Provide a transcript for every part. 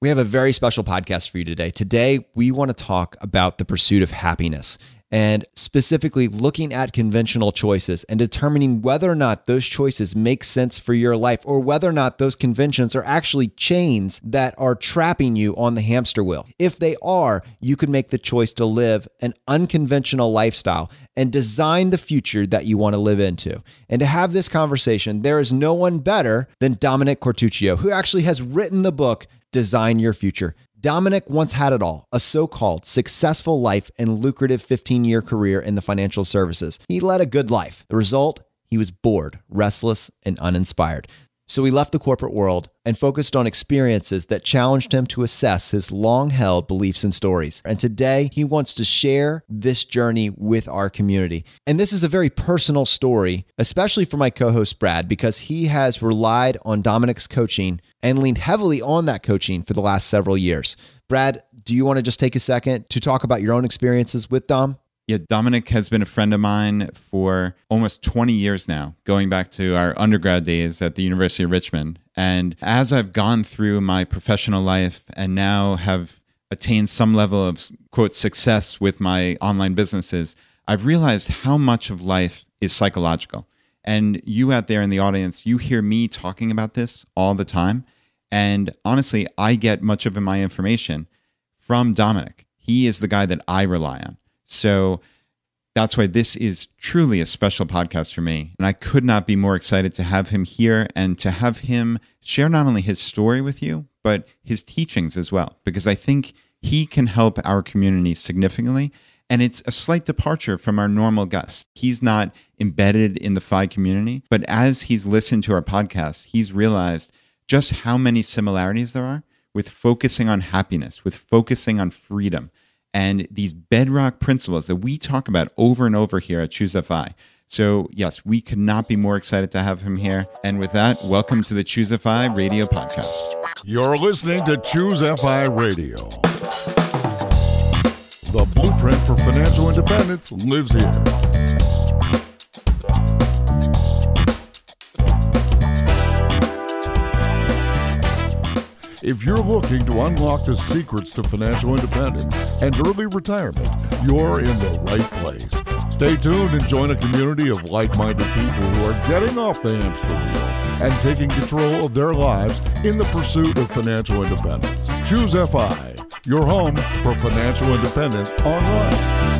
We have a very special podcast for you today. Today, we want to talk about the pursuit of happiness and specifically looking at conventional choices and determining whether or not those choices make sense for your life or whether or not those conventions are actually chains that are trapping you on the hamster wheel. If they are, you can make the choice to live an unconventional lifestyle and design the future that you want to live into. And to have this conversation, there is no one better than Dominick Quartuccio, who actually has written the book, Design Your Future. Dominick once had it all, a so-called successful life and lucrative 15-year career in the financial services. He led a good life. The result? He was bored, restless, and uninspired. So he left the corporate world and focused on experiences that challenged him to assess his long-held beliefs and stories. And today, he wants to share this journey with our community. And this is a very personal story, especially for my co-host Brad, because he has relied on Dominick's coaching and leaned heavily on that coaching for the last several years. Brad, do you want to just take a second to talk about your own experiences with Dom? Yeah, Dominick has been a friend of mine for almost 20 years now, going back to our undergrad days at the University of Richmond. And as I've gone through my professional life and now have attained some level of, quote, success with my online businesses, I've realized how much of life is psychological. And you out there in the audience, you hear me talking about this all the time. And honestly, I get much of my information from Dominick. He is the guy that I rely on. So that's why this is truly a special podcast for me. And I could not be more excited to have him here and to have him share not only his story with you, but his teachings as well, because I think he can help our community significantly. And it's a slight departure from our normal guests. He's not embedded in the FI community, but as he's listened to our podcast, he's realized just how many similarities there are with focusing on happiness, with focusing on freedom, and these bedrock principles that we talk about over and over here at Choose FI. So yes, we could not be more excited to have him here. And with that, welcome to the Choose FI Radio Podcast. You're listening to Choose FI Radio. The blueprint for financial independence lives here. If you're looking to unlock the secrets to financial independence and early retirement, you're in the right place. Stay tuned and join a community of like-minded people who are getting off the hamster wheel and taking control of their lives in the pursuit of financial independence. Choose FI, your home for financial independence online.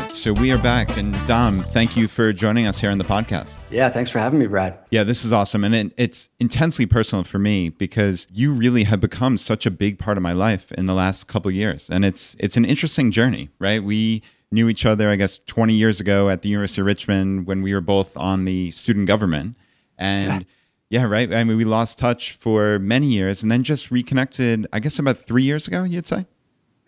So we are back, and Dom, thank you for joining us here on the podcast. Yeah, thanks for having me, Brad. Yeah, this is awesome. And it's intensely personal for me because you really have become such a big part of my life in the last couple of years. And it's an interesting journey, right? We knew each other, I guess, 20 years ago at the University of Richmond when we were both on the student government. And yeah, right? I mean, we lost touch for many years and then just reconnected, I guess, about 3 years ago, you'd say?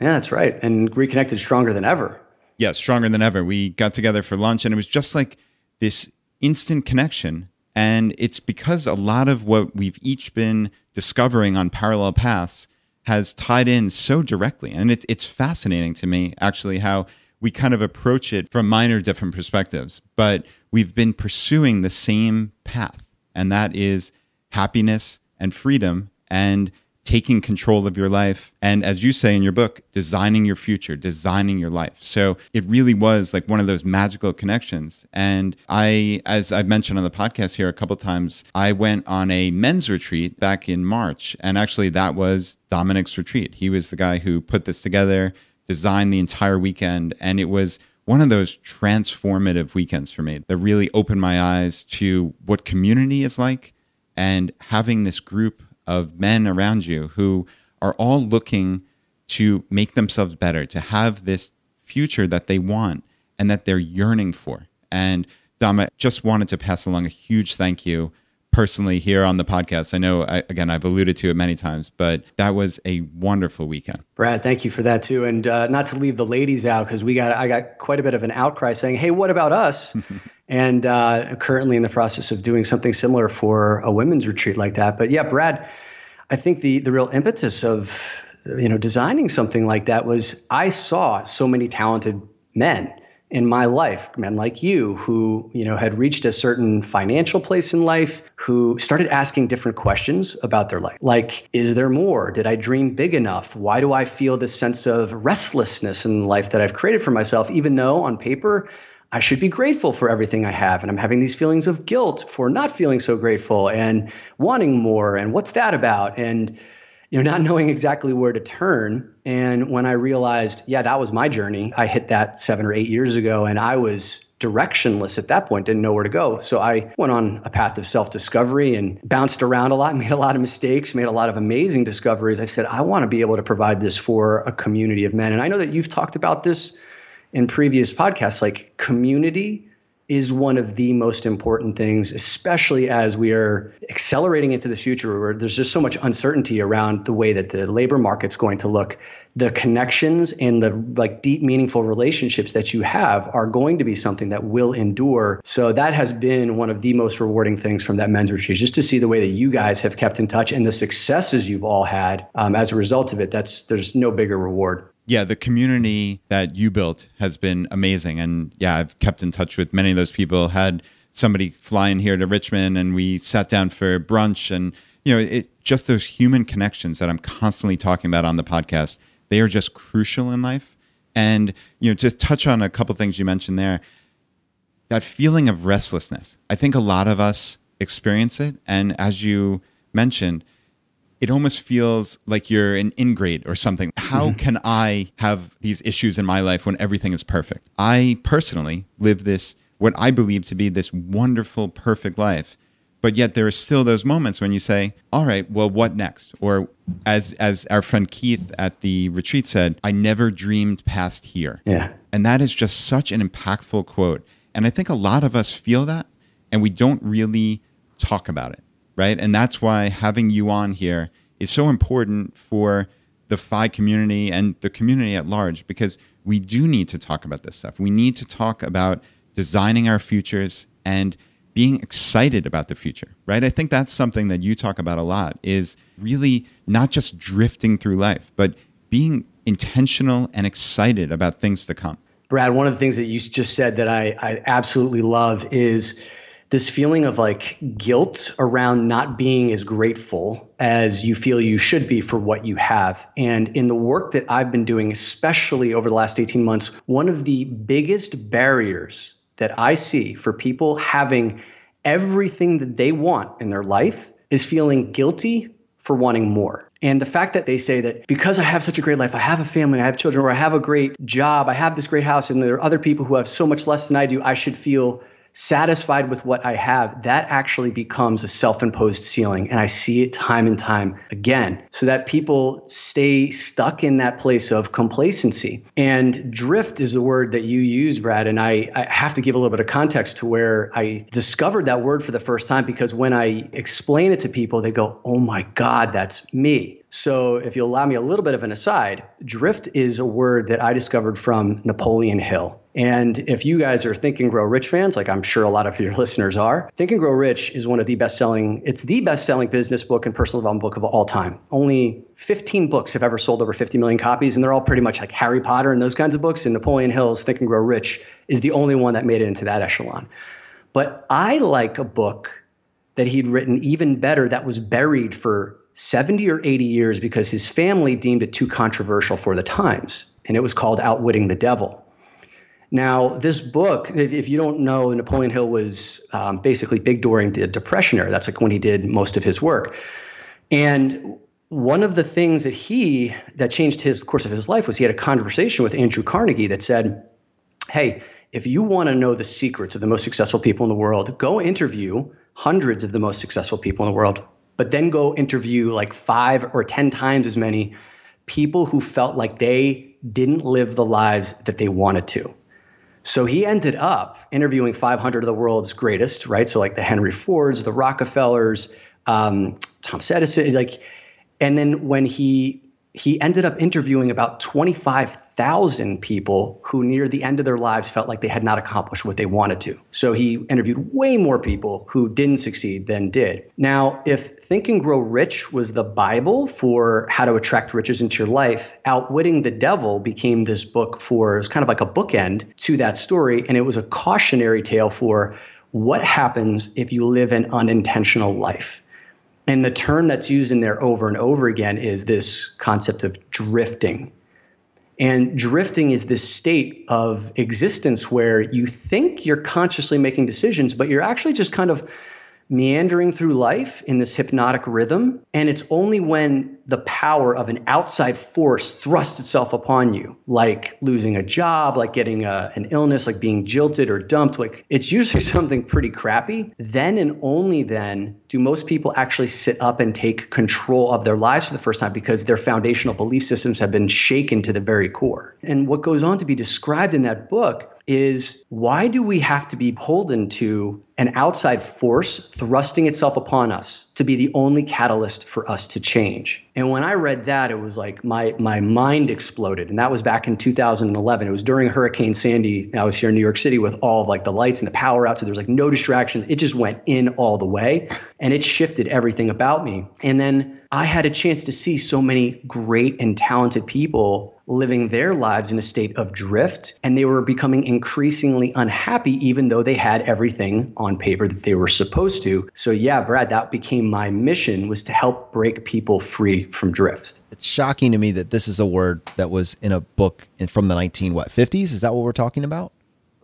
Yeah, that's right. And reconnected stronger than ever. Yeah, stronger than ever. We got together for lunch and it was just like this instant connection. And it's because a lot of what we've each been discovering on parallel paths has tied in so directly. And it's fascinating to me, actually, how we kind of approach it from minor different perspectives. But we've been pursuing the same path, and that is happiness and freedom and taking control of your life. And as you say in your book, designing your future, designing your life. So it really was like one of those magical connections. And as I've mentioned on the podcast here a couple of times, I went on a men's retreat back in March. And actually that was Dominick's retreat. He was the guy who put this together, designed the entire weekend. And it was one of those transformative weekends for me that really opened my eyes to what community is like and having this group of men around you who are all looking to make themselves better, to have this future that they want and that they're yearning for. And Dom, I just wanted to pass along a huge thank you personally here on the podcast. I know, again, I've alluded to it many times, but that was a wonderful weekend. Brad, thank you for that too. And not to leave the ladies out, because I got quite a bit of an outcry saying, hey, what about us? And currently in the process of doing something similar for a women's retreat like that. But yeah, Brad, I think the real impetus of designing something like that was I saw so many talented men in my life, men like you who, had reached a certain financial place in life, who started asking different questions about their life. Like, is there more? Did I dream big enough? Why do I feel this sense of restlessness in life that I've created for myself, even though on paper, I should be grateful for everything I have. And I'm having these feelings of guilt for not feeling so grateful and wanting more. And what's that about? And not knowing exactly where to turn. And when I realized, that was my journey, I hit that 7 or 8 years ago, and I was directionless at that point, didn't know where to go. So I went on a path of self-discovery and bounced around a lot, made a lot of mistakes, made a lot of amazing discoveries. I said, I want to be able to provide this for a community of men. And I know that you've talked about this in previous podcasts, like community is one of the most important things, especially as we are accelerating into the future where there's just so much uncertainty around the way that the labor market's going to look. The connections and the deep, meaningful relationships that you have are going to be something that will endure. So that has been one of the most rewarding things from that men's retreat, just to see the way that you guys have kept in touch and the successes you've all had as a result of it. There's no bigger reward. Yeah, the community that you built has been amazing. And I've kept in touch with many of those people, had somebody fly in here to Richmond and we sat down for brunch. And, just those human connections that I'm constantly talking about on the podcast, they are just crucial in life. And, to touch on a couple things you mentioned there, that feeling of restlessness, I think a lot of us experience it. And as you mentioned, it almost feels like you're an ingrate or something. How can I have these issues in my life when everything is perfect? I personally live this, what I believe to be this wonderful, perfect life. But yet there are still those moments when you say, all right, well, what next? Or as our friend Keith at the retreat said, I never dreamed past here. Yeah. And that is just such an impactful quote. And I think a lot of us feel that and we don't really talk about it. Right. And that's why having you on here is so important for the FI community and the community at large, because we do need to talk about this stuff. We need to talk about designing our futures and being excited about the future. Right. I think that's something that you talk about a lot, is really not just drifting through life, but being intentional and excited about things to come. Brad, one of the things that you just said that I absolutely love is this feeling of guilt around not being as grateful as you feel you should be for what you have. And in the work that I've been doing, especially over the last 18 months, one of the biggest barriers that I see for people having everything that they want in their life is feeling guilty for wanting more. And the fact that they say that because I have such a great life, I have a family, I have children, or I have a great job, I have this great house, and there are other people who have so much less than I do, I should feel satisfied with what I have, that actually becomes a self-imposed ceiling. And I see it time and time again, so that people stay stuck in that place of complacency. And drift is the word that you use, Brad. And I have to give a little bit of context to where I discovered that word for the first time, because when I explain it to people, they go, oh my God, that's me. So if you'll allow me a little bit of an aside, drift is a word that I discovered from Napoleon Hill. And if you guys are Think and Grow Rich fans, like I'm sure a lot of your listeners are, Think and Grow Rich is one of the best-selling business book and personal development book of all time. Only 15 books have ever sold over 50 million copies, and they're all pretty much like Harry Potter and those kinds of books. And Napoleon Hill's Think and Grow Rich is the only one that made it into that echelon. But I like a book that he'd written even better that was buried for 70 or 80 years because his family deemed it too controversial for the times. And it was called Outwitting the Devil. Now, this book, if you don't know, Napoleon Hill was basically big during the Depression era. That's when he did most of his work. And one of the things that changed his course of his life was he had a conversation with Andrew Carnegie that said, hey, if you want to know the secrets of the most successful people in the world, go interview hundreds of the most successful people in the world, but then go interview like 5 or 10 times as many people who felt like they didn't live the lives that they wanted to. So he ended up interviewing 500 of the world's greatest, right? So like the Henry Fords, the Rockefellers, Thomas Edison, and then when he he ended up interviewing about 25,000 people who near the end of their lives felt like they had not accomplished what they wanted to. So he interviewed way more people who didn't succeed than did. Now, if Think and Grow Rich was the Bible for how to attract riches into your life, Outwitting the Devil became this book for, it was kind of like a bookend to that story. And it was a cautionary tale for what happens if you live an unintentional life. And the term that's used in there over and over again is this concept of drifting. And drifting is this state of existence where you think you're consciously making decisions, but you're actually just kind of meandering through life in this hypnotic rhythm. And it's only when the power of an outside force thrusts itself upon you, like losing a job, like getting an illness, like being jilted or dumped, like it's usually something pretty crappy. Then and only then do most people actually sit up and take control of their lives for the first time, because their foundational belief systems have been shaken to the very core. And what goes on to be described in that book is, why do we have to be beholden to an outside force thrusting itself upon us to be the only catalyst for us to change? And when I read that, it was like my mind exploded. And that was back in 2011. It was during Hurricane Sandy. I was here in New York City with all of like the lights and the power out. So there was like no distraction. It just went in all the way, and it shifted everything about me. And then I had a chance to see so many great and talented people living their lives in a state of drift, and they were becoming increasingly unhappy, even though they had everything on paper that they were supposed to. So yeah, Brad, that became my mission, was to help break people free from drift. It's shocking to me that this is a word that was in a book from the 50s? Is that what we're talking about?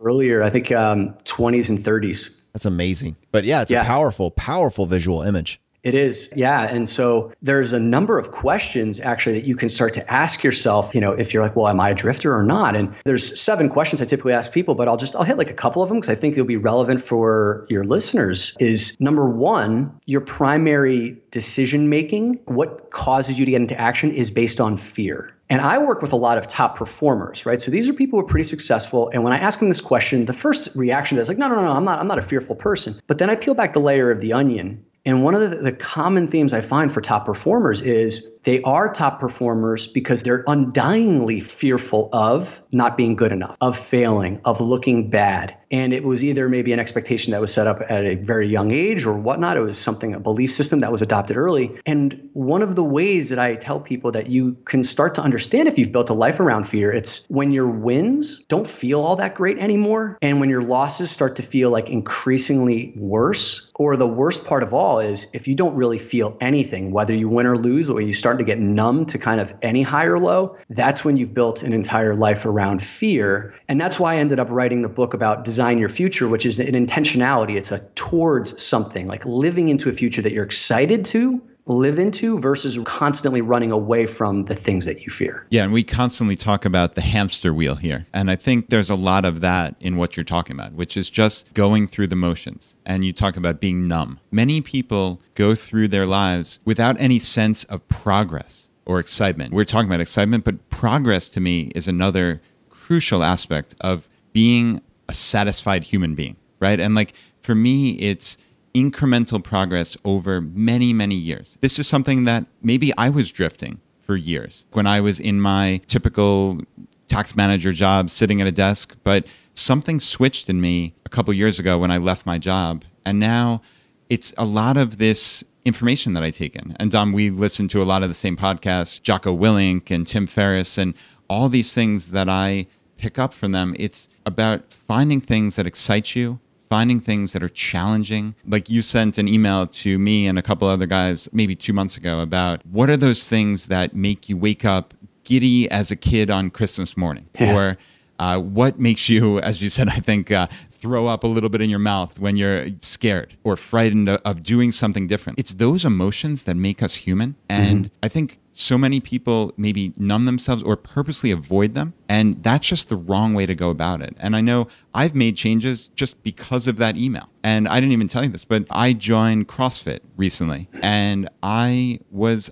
Earlier, I think 20s and 30s. That's amazing. But yeah, it's a powerful, powerful visual image. It is. Yeah. And so there's a number of questions actually that you can start to ask yourself, if you're like, well, am I a drifter or not? And there's 7 questions I typically ask people, but I'll hit like a couple of them because I think they'll be relevant for your listeners. Is number 1, your primary decision making, what causes you to get into action, is based on fear. And I work with a lot of top performers, right? So these are people who are pretty successful. And when I ask them this question, the first reaction is like, no, I'm not a fearful person. But then I peel back the layer of the onion. And one of the common themes I find for top performers is they are top performers because they're undyingly fearful of not being good enough, of failing, of looking bad. And it was either maybe an expectation that was set up at a very young age or whatnot. It was a belief system that was adopted early. And one of the ways that I tell people that you can start to understand if you've built a life around fear, it's when your wins don't feel all that great anymore. And when your losses start to feel like increasingly worse, or the worst part of all is if you don't really feel anything, whether you win or lose, or you start to get numb to kind of any high or low, that's when you've built an entire life around fear. And that's why I ended up writing the book about Design Your Future, which is an intentionality. It's a towards something, like living into a future that you're excited to live into versus constantly running away from the things that you fear. Yeah, and we constantly talk about the hamster wheel here. And I think there's a lot of that in what you're talking about, which is just going through the motions. And you talk about being numb. Many people go through their lives without any sense of progress or excitement. We're talking about excitement, but progress to me is another crucial aspect of being a satisfied human being, right? And like for me, it's incremental progress over many, many years. This is something that maybe I was drifting for years when I was in my typical tax manager job sitting at a desk, but something switched in me a couple of years ago when I left my job. And now it's a lot of this information that I take in. And Dom, we listen to a lot of the same podcasts, Jocko Willink and Tim Ferriss, and all these things that I pick up from them. It's about finding things that excite you, finding things that are challenging. Like you sent an email to me and a couple other guys maybe 2 months ago about what are those things that make you wake up giddy as a kid on Christmas morning? Yeah. Or what makes you, as you said, I think, throw up a little bit in your mouth when you're scared or frightened of doing something different. It's those emotions that make us human. And I think so many people maybe numb themselves or purposely avoid them. And that's just the wrong way to go about it. And I know I've made changes just because of that email. And I didn't even tell you this, but I joined CrossFit recently. And I was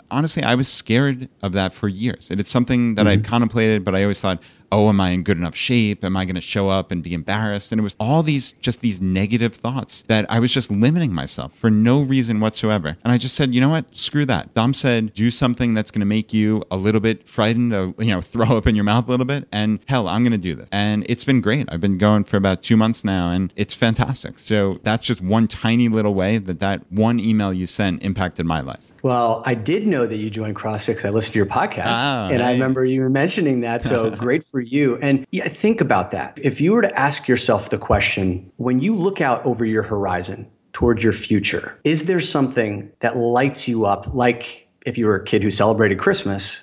scared of that for years. And it's something that I'd contemplated, but I always thought, oh, am I in good enough shape? Am I going to show up and be embarrassed? And it was all these negative thoughts that I was just limiting myself for no reason whatsoever. And I just said, you know what? Screw that. Dom said, do something that's going to make you a little bit frightened, throw up in your mouth a little bit. And hell, I'm going to do this. And it's been great. I've been going for about 2 months now, and it's fantastic. So that's just one tiny little way that one email you sent impacted my life. Well, I did know that you joined CrossFit because I listened to your podcast, and I remember you were mentioning that. So great for you. And yeah, think about that. If you were to ask yourself the question, when you look out over your horizon towards your future, is there something that lights you up, like if you were a kid who celebrated Christmas,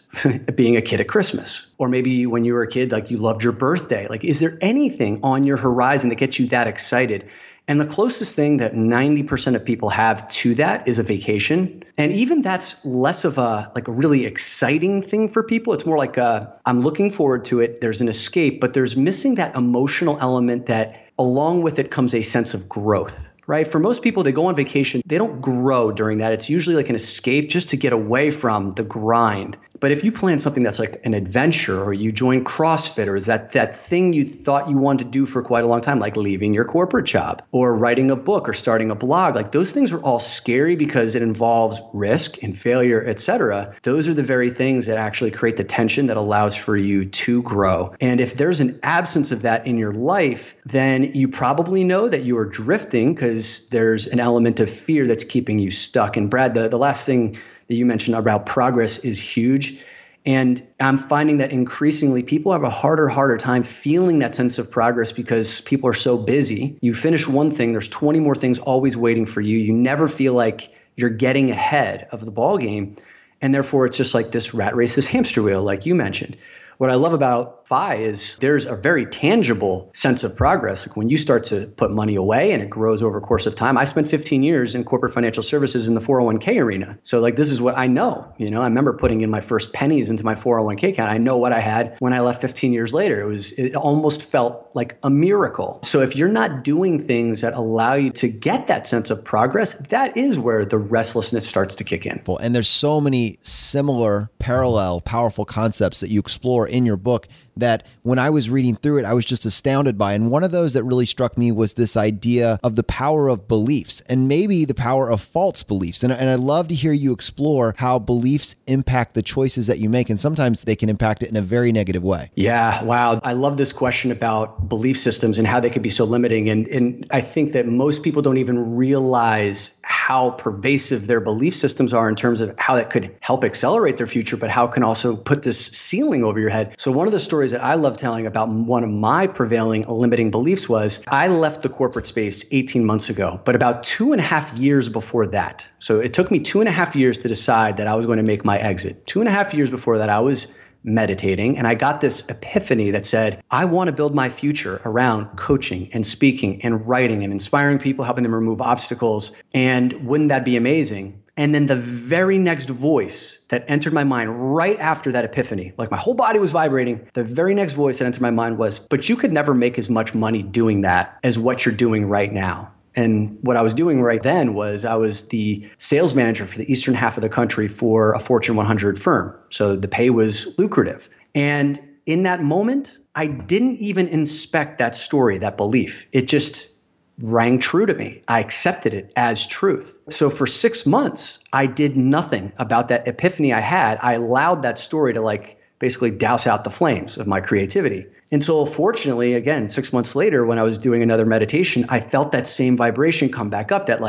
being a kid at Christmas? Or maybe when you were a kid, like you loved your birthday. Like, is there anything on your horizon that gets you that excited? And the closest thing that 90% of people have to that is a vacation. And even that's less of a really exciting thing for people. It's more like I'm looking forward to it. There's an escape, but there's missing that emotional element that along with it comes a sense of growth, right? For most people, they go on vacation. They don't grow during that. It's usually like an escape just to get away from the grind. But if you plan something that's like an adventure, or you join CrossFit, or is that thing you thought you wanted to do for quite a long time, like leaving your corporate job or writing a book or starting a blog, like those things are all scary because it involves risk and failure, et cetera. Those are the very things that actually create the tension that allows for you to grow. And if there's an absence of that in your life, then you probably know that you are drifting because there's an element of fear that's keeping you stuck. And Brad, the last thing that you mentioned about progress is huge. And I'm finding that increasingly people have a harder time feeling that sense of progress because people are so busy. You finish one thing, there's 20 more things always waiting for you. You never feel like you're getting ahead of the ball game. And therefore, it's just like this rat race, this hamster wheel, like you mentioned. What I love about FI is there's a very tangible sense of progress. Like when you start to put money away and it grows over a course of time. I spent 15 years in corporate financial services in the 401k arena. So like this is what I know. I remember putting in my first pennies into my 401k account. I know what I had when I left 15 years later. It almost felt like a miracle. So if you're not doing things that allow you to get that sense of progress, that is where the restlessness starts to kick in. And there's so many similar, parallel, powerful concepts that you explore in your book that when I was reading through it, I was just astounded by. And one of those that really struck me was this idea of the power of beliefs and maybe the power of false beliefs. And I'd love to hear you explore how beliefs impact the choices that you make. And sometimes they can impact it in a very negative way. Yeah. Wow. I love this question about belief systems and how they can be so limiting. And I think that most people don't even realize how pervasive their belief systems are in terms of how that could help accelerate their future, but how it can also put this ceiling over your head. So one of the stories that I love telling about one of my prevailing limiting beliefs was I left the corporate space 18 months ago, but about 2.5 years before that. So it took me 2.5 years to decide that I was going to make my exit. 2.5 years before that, I was meditating and I got this epiphany that said, I want to build my future around coaching and speaking and writing and inspiring people, helping them remove obstacles. And wouldn't that be amazing? And then the very next voice that entered my mind right after that epiphany, like my whole body was vibrating, the very next voice that entered my mind was, but you could never make as much money doing that as what you're doing right now. And what I was doing right then was I was the sales manager for the eastern half of the country for a Fortune 100 firm. So the pay was lucrative. And in that moment, I didn't even inspect that story, that belief. It just rang true to me. I accepted it as truth. So for 6 months, I did nothing about that epiphany I had. I allowed that story to basically douse out the flames of my creativity. Until fortunately, again, 6 months later, when I was doing another meditation, I felt that same vibration come back up that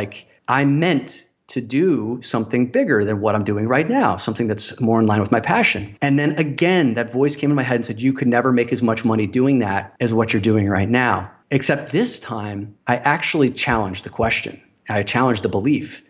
I meant to do something bigger than what I'm doing right now, something that's more in line with my passion. And then again, that voice came in my head and said, you could never make as much money doing that as what you're doing right now. Except this time, I actually challenged the question. I challenged the belief.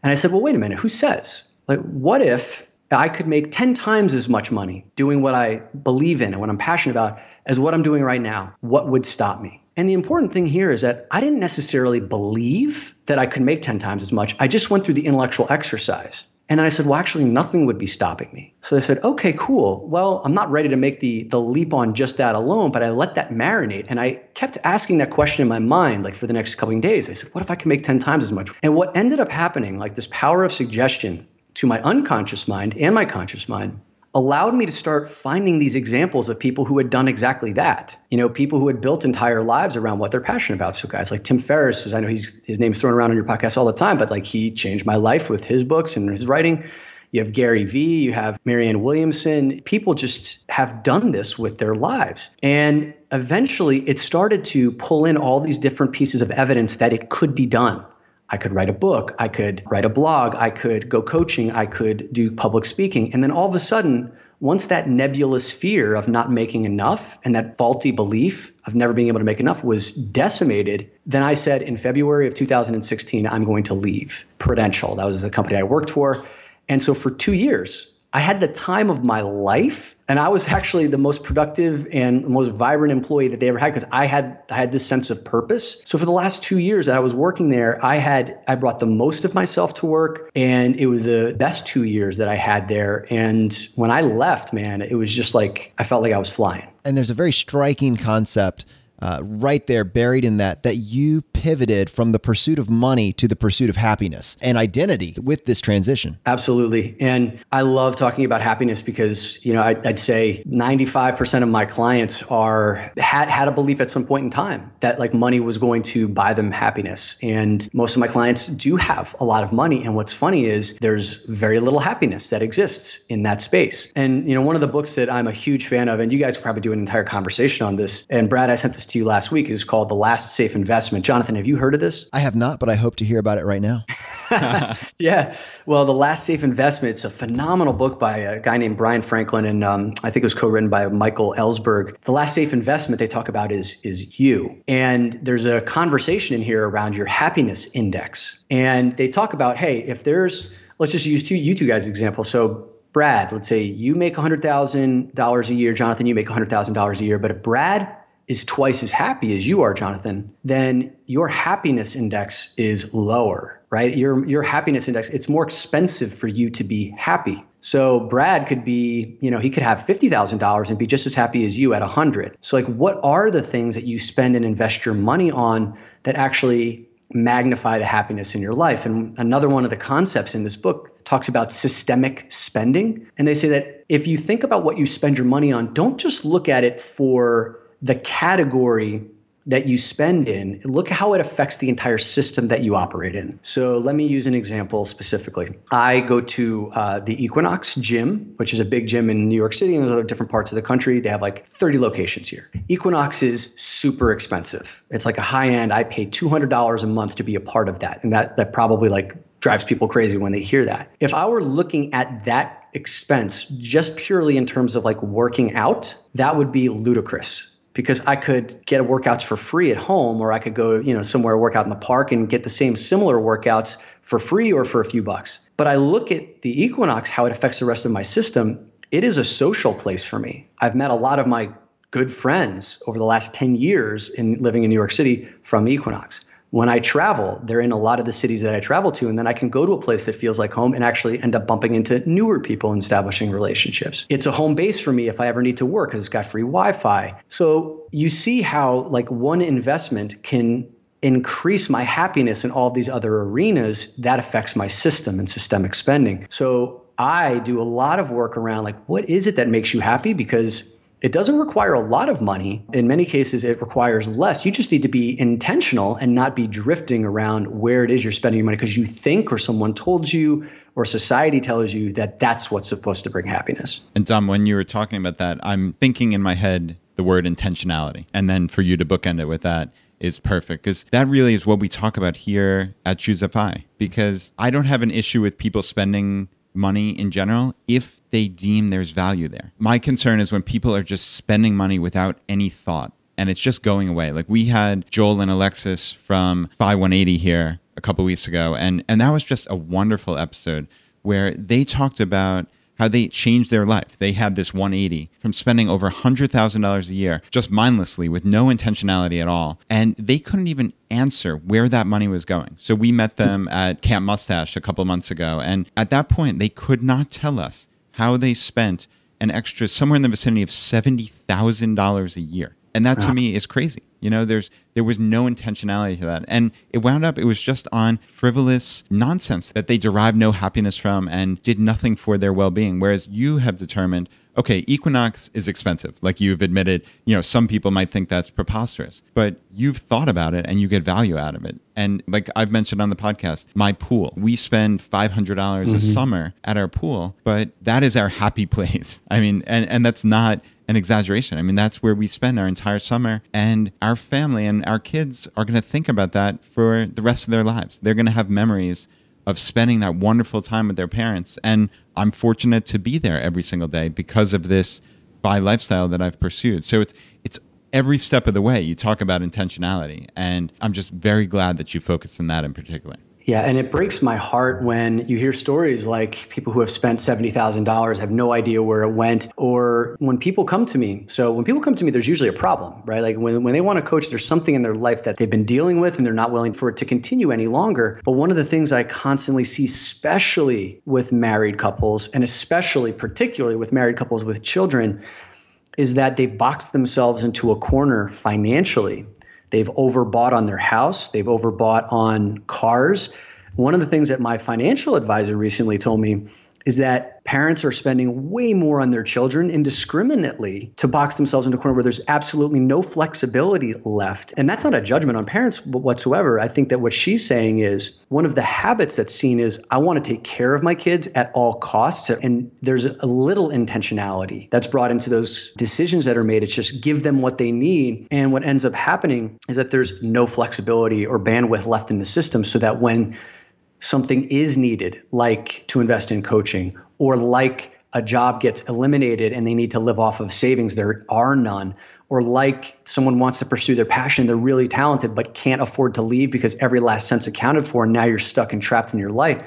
And I said, well, wait a minute, who says? What if I could make 10 times as much money doing what I believe in and what I'm passionate about as what I'm doing right now? What would stop me? And the important thing here is that I didn't necessarily believe that I could make 10 times as much. I just went through the intellectual exercise. And then I said, well, actually, nothing would be stopping me. So I said, okay, cool. Well, I'm not ready to make the leap on just that alone, but I let that marinate. And I kept asking that question in my mind, for the next couple of days. I said, what if I can make 10 times as much? And what ended up happening, this power of suggestion to my unconscious mind and my conscious mind, allowed me to start finding these examples of people who had done exactly that. People who had built entire lives around what they're passionate about. So guys like Tim Ferriss, I know his name's thrown around on your podcast all the time, but like he changed my life with his books and his writing. You have Gary Vee, you have Marianne Williamson. People just have done this with their lives. And eventually it started to pull in all these different pieces of evidence that it could be done. I could write a book, I could write a blog, I could go coaching, I could do public speaking. And then all of a sudden, once that nebulous fear of not making enough and that faulty belief of never being able to make enough was decimated, then I said in February of 2016, I'm going to leave Prudential. That was the company I worked for. And so for 2 years, I had the time of my life. And I was actually the most productive and most vibrant employee that they ever had because I had this sense of purpose. So for the last 2 years that I was working there, I brought the most of myself to work, and it was the best 2 years that I had there. And when I left, man, it was just like I felt like I was flying. And there's a very striking concept right there buried in that you pivoted from the pursuit of money to the pursuit of happiness and identity with this transition. Absolutely. And I love talking about happiness because, I'd say 95% of my clients had a belief at some point in time that like money was going to buy them happiness. And most of my clients do have a lot of money. And what's funny is there's very little happiness that exists in that space. And, one of the books that I'm a huge fan of, and you guys could probably do an entire conversation on this, and Brad, I sent this to you last week, is called The Last Safe Investment. Jonathan, have you heard of this? I have not, but I hope to hear about it right now. Yeah. Well, The Last Safe Investment, it's a phenomenal book by a guy named Brian Franklin, and I think it was co-written by Michael Ellsberg. The Last Safe Investment they talk about is you. And there's a conversation in here around your happiness index. And they talk about, hey, let's just use you two guys' example. So Brad, let's say you make $100,000 a year. Jonathan, you make $100,000 a year. But if Brad is twice as happy as you are, Jonathan, then your happiness index is lower, right? Your happiness index, it's more expensive for you to be happy. So Brad could be, he could have $50,000 and be just as happy as you at 100. So like, what are the things that you spend and invest your money on that actually magnify the happiness in your life? And another one of the concepts in this book talks about systemic spending. And they say that if you think about what you spend your money on, don't just look at it for the category that you spend in, look how it affects the entire system that you operate in. So let me use an example specifically. I go to the Equinox gym, which is a big gym in New York City and there's other different parts of the country. They have like 30 locations here. Equinox is super expensive. It's like a high end. I pay $200 a month to be a part of that. And that probably like drives people crazy when they hear that. If I were looking at that expense just purely in terms of like working out, that would be ludicrous. Because I could get workouts for free at home, or I could go, somewhere work out in the park and get the same similar workouts for free or for a few bucks. But I look at the Equinox, how it affects the rest of my system. It is a social place for me. I've met a lot of my good friends over the last 10 years in living in New York City from Equinox. When I travel, they're in a lot of the cities that I travel to, and then I can go to a place that feels like home and actually end up bumping into newer people and establishing relationships. It's a home base for me if I ever need to work because it's got free Wi-Fi. So you see how like one investment can increase my happiness in all of these other arenas that affects my system and systemic spending. So I do a lot of work around like, what is it that makes you happy? Because it doesn't require a lot of money. In many cases, it requires less. You just need to be intentional and not be drifting around where it is you're spending your money because you think or someone told you or society tells you that that's what's supposed to bring happiness. And Dom, when you were talking about that, I'm thinking in my head the word intentionality. And then for you to bookend it with that is perfect because that really is what we talk about here at Choose FI. Because I don't have an issue with people spending money in general if they deem there's value there. My concern is when people are just spending money without any thought and it's just going away. Like we had Joel and Alexis from FI 180 here a couple weeks ago, and that was just a wonderful episode where they talked about how they changed their life. They had this 180 from spending over $100,000 a year just mindlessly with no intentionality at all. And they couldn't even answer where that money was going. So we met them at Camp Mustache a couple months ago. And at that point, they could not tell us how they spent an extra somewhere in the vicinity of $70,000 a year. And that to me is crazy. There was no intentionality to that. And it wound up, it was just on frivolous nonsense that they derived no happiness from and did nothing for their well-being. Whereas you have determined, okay, Equinox is expensive. Like you've admitted, some people might think that's preposterous, but you've thought about it and you get value out of it. And like I've mentioned on the podcast, my pool, we spend $500 a summer at our pool, but that is our happy place. I mean, and that's not an exaggeration. I mean, that's where we spend our entire summer, and our family and our kids are going to think about that for the rest of their lives. They're going to have memories of spending that wonderful time with their parents. And I'm fortunate to be there every single day because of this FI lifestyle that I've pursued. So it's every step of the way you talk about intentionality. And I'm just very glad that you focused on that in particular. Yeah, and it breaks my heart when you hear stories like people who have spent $70,000 have no idea where it went, or when people come to me. So when people come to me, there's usually a problem, right? Like when they want to coach, there's something in their life that they've been dealing with and they're not willing for it to continue any longer. But one of the things I constantly see, especially with married couples, and especially particularly with married couples with children, is that they've boxed themselves into a corner financially. They've overbought on their house. They've overbought on cars. One of the things that my financial advisor recently told me is that parents are spending way more on their children indiscriminately to box themselves into a corner where there's absolutely no flexibility left. And that's not a judgment on parents whatsoever. I think that what she's saying is one of the habits that's seen is I want to take care of my kids at all costs. And there's a little intentionality that's brought into those decisions that are made. It's just give them what they need. And what ends up happening is that there's no flexibility or bandwidth left in the system, so that when something is needed, like to invest in coaching, or like a job gets eliminated and they need to live off of savings, there are none, or like someone wants to pursue their passion, they're really talented but can't afford to leave because every last cent's accounted for, and now you're stuck and trapped in your life.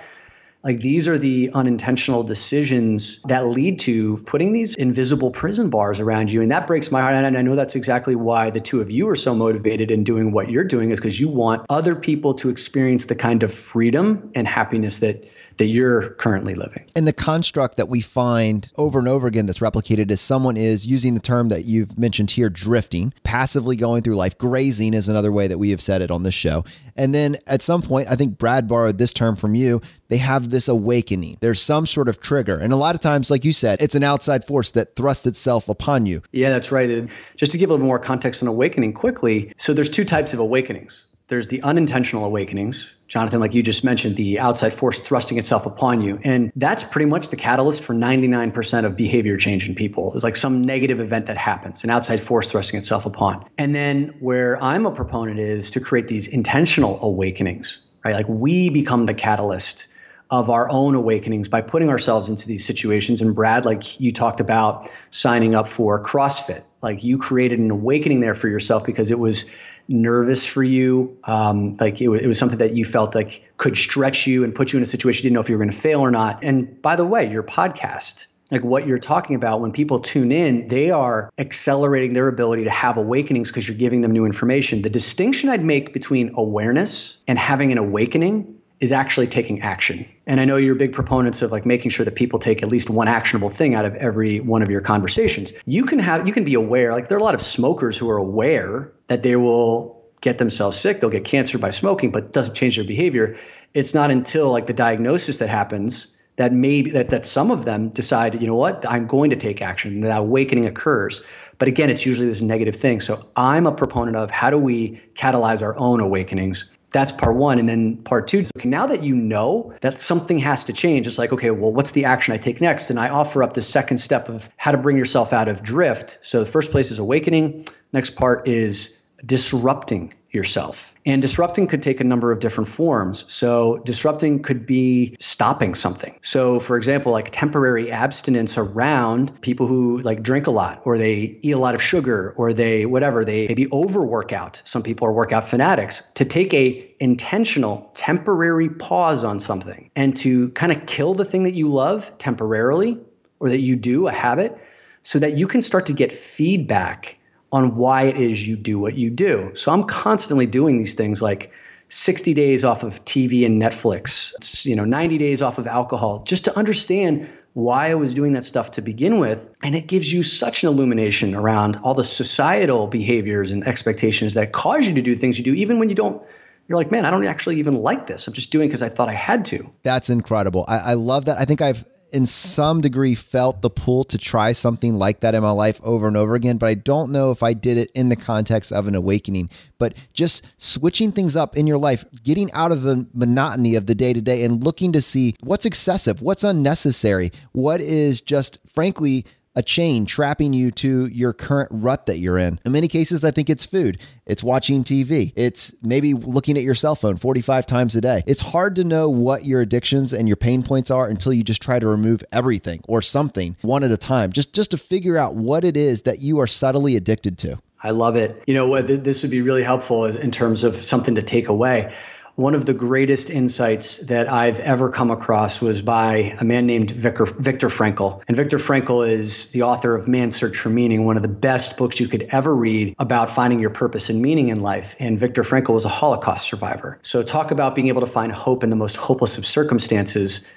Like these are the unintentional decisions that lead to putting these invisible prison bars around you. And that breaks my heart. And I know that's exactly why the two of you are so motivated in doing what you're doing, is because you want other people to experience the kind of freedom and happiness that you're currently living. And the construct that we find over and over again that's replicated is someone is using the term that you've mentioned here, drifting, passively going through life. Grazing is another way that we have said it on this show. And then at some point, I think Brad borrowed this term from you, they have this awakening. There's some sort of trigger. And a lot of times, like you said, it's an outside force that thrusts itself upon you. Yeah, that's right. And just to give a little more context on awakening quickly. So there's two types of awakenings. There's the unintentional awakenings, Jonathan, like you just mentioned, the outside force thrusting itself upon you. And that's pretty much the catalyst for 99% of behavior change in people. It's like some negative event that happens, an outside force thrusting itself upon. And then where I'm a proponent is to create these intentional awakenings, right? Like we become the catalyst of our own awakenings by putting ourselves into these situations. And Brad, like you talked about signing up for CrossFit, like you created an awakening there for yourself because it was nervous for you. Like it was something that you felt like could stretch you and put you in a situation you didn't know if you were going to fail or not. And by the way, your podcast, like what you're talking about, when people tune in, they are accelerating their ability to have awakenings because you're giving them new information. The distinction I'd make between awareness and having an awakening is actually taking action. And I know you're big proponents of like making sure that people take at least one actionable thing out of every one of your conversations. You can be aware, like there are a lot of smokers who are aware that they will get themselves sick, they'll get cancer by smoking, but it doesn't change their behavior. It's not until like the diagnosis that happens that maybe that some of them decide, you know what, I'm going to take action, that awakening occurs. But again, it's usually this negative thing. So I'm a proponent of how do we catalyze our own awakenings? That's part one. And then part two, okay, now that you know that something has to change, it's like, okay, well, what's the action I take next? And I offer up the second step of how to bring yourself out of drift. So the first place is awakening. Next part is disrupting yourself. And disrupting could take a number of different forms. So disrupting could be stopping something. So for example, like temporary abstinence around people who like drink a lot, or they eat a lot of sugar, or they maybe overworkout. Some people are workout fanatics. To take a intentional temporary pause on something and to kind of kill the thing that you love temporarily, or that you do, a habit, so that you can start to get feedback on why it is you do what you do. So I'm constantly doing these things like 60 days off of TV and Netflix, 90 days off of alcohol, just to understand why I was doing that stuff to begin with. And it gives you such an illumination around all the societal behaviors and expectations that cause you to do things you do, even when you don't. You're like, man, I don't actually even like this. I'm just doing it because I thought I had to. That's incredible. I love that. I think I've, in some degree, felt the pull to try something like that in my life over and over again, but I don't know if I did it in the context of an awakening. But just switching things up in your life, getting out of the monotony of the day-to-day and looking to see what's excessive, what's unnecessary, what is just, frankly, a chain trapping you to your current rut that you're in. In many cases, I think it's food. It's watching TV. It's maybe looking at your cell phone 45 times a day. It's hard to know what your addictions and your pain points are until you just try to remove everything or something one at a time, just to figure out what it is that you are subtly addicted to. I love it. You know, this would be really helpful in terms of something to take away. One of the greatest insights that I've ever come across was by a man named Viktor Frankl. And Viktor Frankl is the author of Man's Search for Meaning, one of the best books you could ever read about finding your purpose and meaning in life. And Viktor Frankl was a Holocaust survivor. So talk about being able to find hope in the most hopeless of circumstances.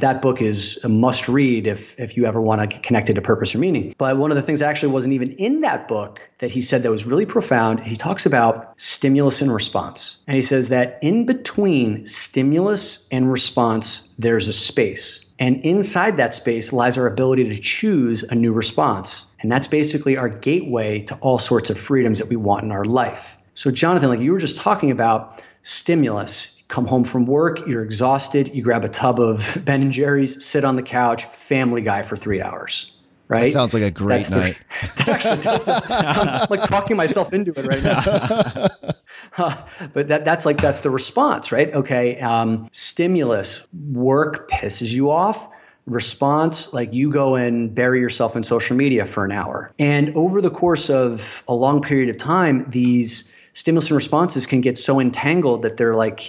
That book is a must read if you ever want to get connected to purpose or meaning. But one of the things that actually wasn't even in that book that he said that was really profound, he talks about stimulus and response. And he says that in between stimulus and response, there's a space. And inside that space lies our ability to choose a new response. And that's basically our gateway to all sorts of freedoms that we want in our life. So Jonathan, like you were just talking about stimulus. Come home from work, you're exhausted, you grab a tub of Ben & Jerry's, sit on the couch, Family Guy for 3 hours, right? That sounds like a great night. That actually does. I'm like talking myself into it right now. But that's the response, right? Okay, stimulus, work pisses you off. Response, like you go and bury yourself in social media for an hour. And over the course of a long period of time, these stimulus and responses can get so entangled that they're like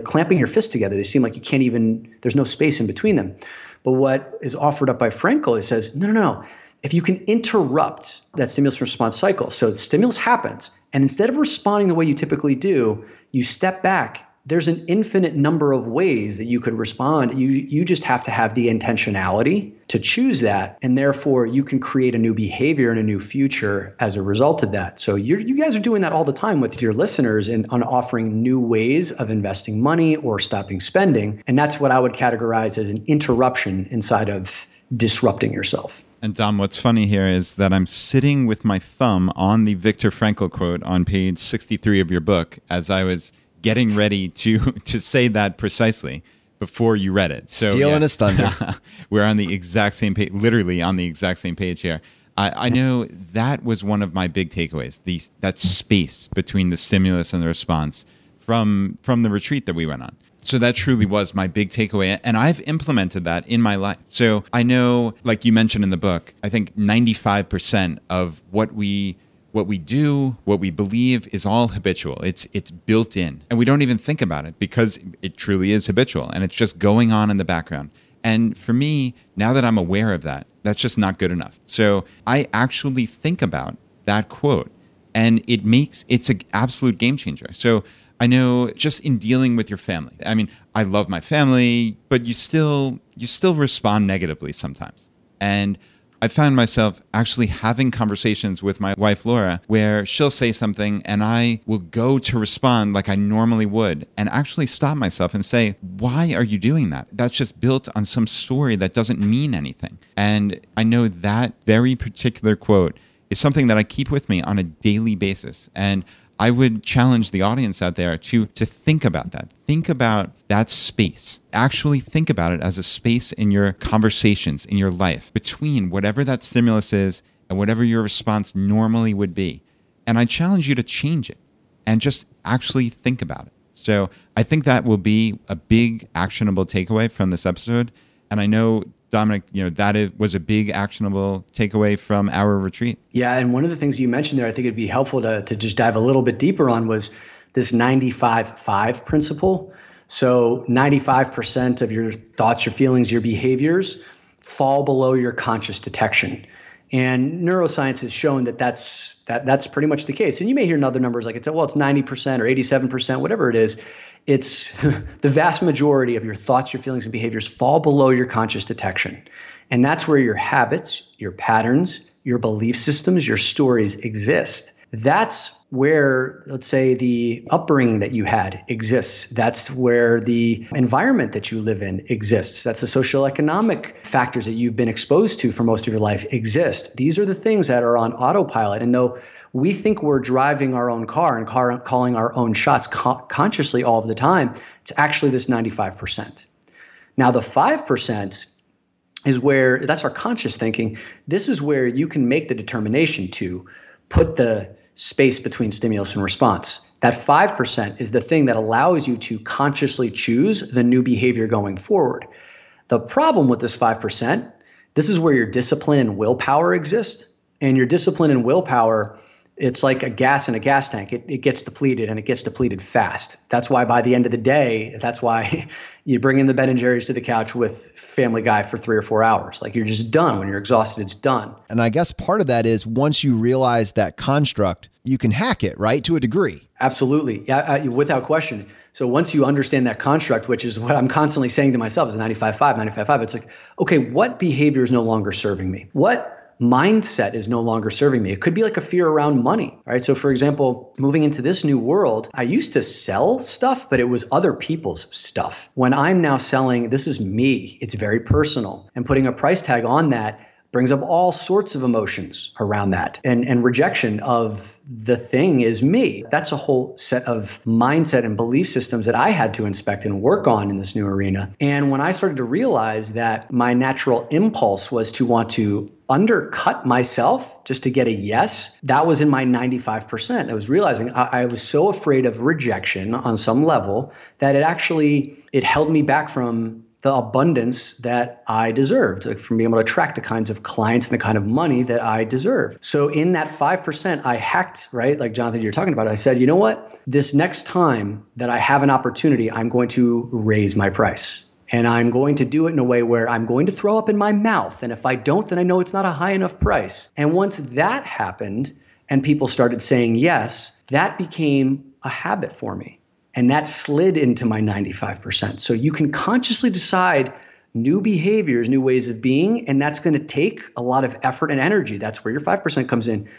clamping your fists together. They seem like you can't even, there's no space in between them. But what is offered up by Frankl, it says, no. If you can interrupt that stimulus response cycle, so the stimulus happens, and instead of responding the way you typically do, you step back. There's an infinite number of ways that you could respond. You just have to have the intentionality to choose that. And therefore, you can create a new behavior and a new future as a result of that. So you guys are doing that all the time with your listeners and on offering new ways of investing money or stopping spending. And that's what I would categorize as an interruption inside of disrupting yourself. And Dom, what's funny here is that I'm sitting with my thumb on the Viktor Frankl quote on page 63 of your book as I was getting ready to say that precisely before you read it. So, stealing his thunder. We're on the exact same page, literally on the exact same page here. I know that was one of my big takeaways, that space between the stimulus and the response from the retreat that we went on. So that truly was my big takeaway. And I've implemented that in my life. So I know, like you mentioned in the book, I think 95% of what we do, what we believe is all habitual. It's built in. And we don't even think about it because it truly is habitual and it's just going on in the background. And for me, now that I'm aware of that, that's just not good enough. So I actually think about that quote and it's an absolute game changer. So I know just in dealing with your family, I mean, I love my family, but you still respond negatively sometimes. And I found myself actually having conversations with my wife, Laura, where she'll say something and I will go to respond like I normally would and actually stop myself and say, why are you doing that? That's just built on some story that doesn't mean anything. And I know that very particular quote is something that I keep with me on a daily basis. And I would challenge the audience out there to think about that. Think about that space. Actually think about it as a space in your conversations, in your life, between whatever that stimulus is and whatever your response normally would be. And I challenge you to change it and just actually think about it. So I think that will be a big actionable takeaway from this episode. And I know, Dominick, was a big actionable takeaway from our retreat. Yeah, and one of the things you mentioned there, I think it'd be helpful to just dive a little bit deeper on was this 95-5 principle. So 95% of your thoughts, your feelings, your behaviors fall below your conscious detection. And neuroscience has shown that that's pretty much the case. And you may hear other numbers like it's 90% or 87%, whatever it is. It's the vast majority of your thoughts, your feelings, and behaviors fall below your conscious detection. And that's where your habits, your patterns, your belief systems, your stories exist. That's where, let's say, the upbringing that you had exists. That's where the environment that you live in exists. That's the socioeconomic factors that you've been exposed to for most of your life exist. These are the things that are on autopilot. And though we think we're driving our own car and calling our own shots consciously all of the time, it's actually this 95%. Now, the 5% is where, that's our conscious thinking. This is where you can make the determination to put the space between stimulus and response. That 5% is the thing that allows you to consciously choose the new behavior going forward. The problem with this 5%, this is where your discipline and willpower exist. And your discipline and willpower, it's like a gas in a gas tank. It gets depleted, and it gets depleted fast. That's why by the end of the day, that's why you bring in the Ben and Jerry's to the couch with Family Guy for 3 or 4 hours. Like, you're just done. When you're exhausted, it's done. And I guess part of that is once you realize that construct, you can hack it, right? To a degree. Absolutely. Yeah, without question. So once you understand that construct, which is what I'm constantly saying to myself, is 95.5, 95.5. It's like, okay, what behavior is no longer serving me? What mindset is no longer serving me? It could be like a fear around money, right? So for example, moving into this new world, I used to sell stuff, but it was other people's stuff. When I'm now selling, this is me. It's very personal. And putting a price tag on that brings up all sorts of emotions around that. And rejection of the thing is me. That's a whole set of mindset and belief systems that I had to inspect and work on in this new arena. And when I started to realize that my natural impulse was to want to undercut myself just to get a yes, that was in my 95%. I was realizing I was so afraid of rejection on some level that it held me back from the abundance that I deserved, like from being able to attract the kinds of clients and the kind of money that I deserve. So in that 5%, I hacked, right? Like Jonathan, you're talking about, I said, you know what? This next time that I have an opportunity, I'm going to raise my price. And I'm going to do it in a way where I'm going to throw up in my mouth. And if I don't, then I know it's not a high enough price. And once that happened and people started saying yes, that became a habit for me. And that slid into my 95%. So you can consciously decide new behaviors, new ways of being, and that's going to take a lot of effort and energy. That's where your 5% comes in.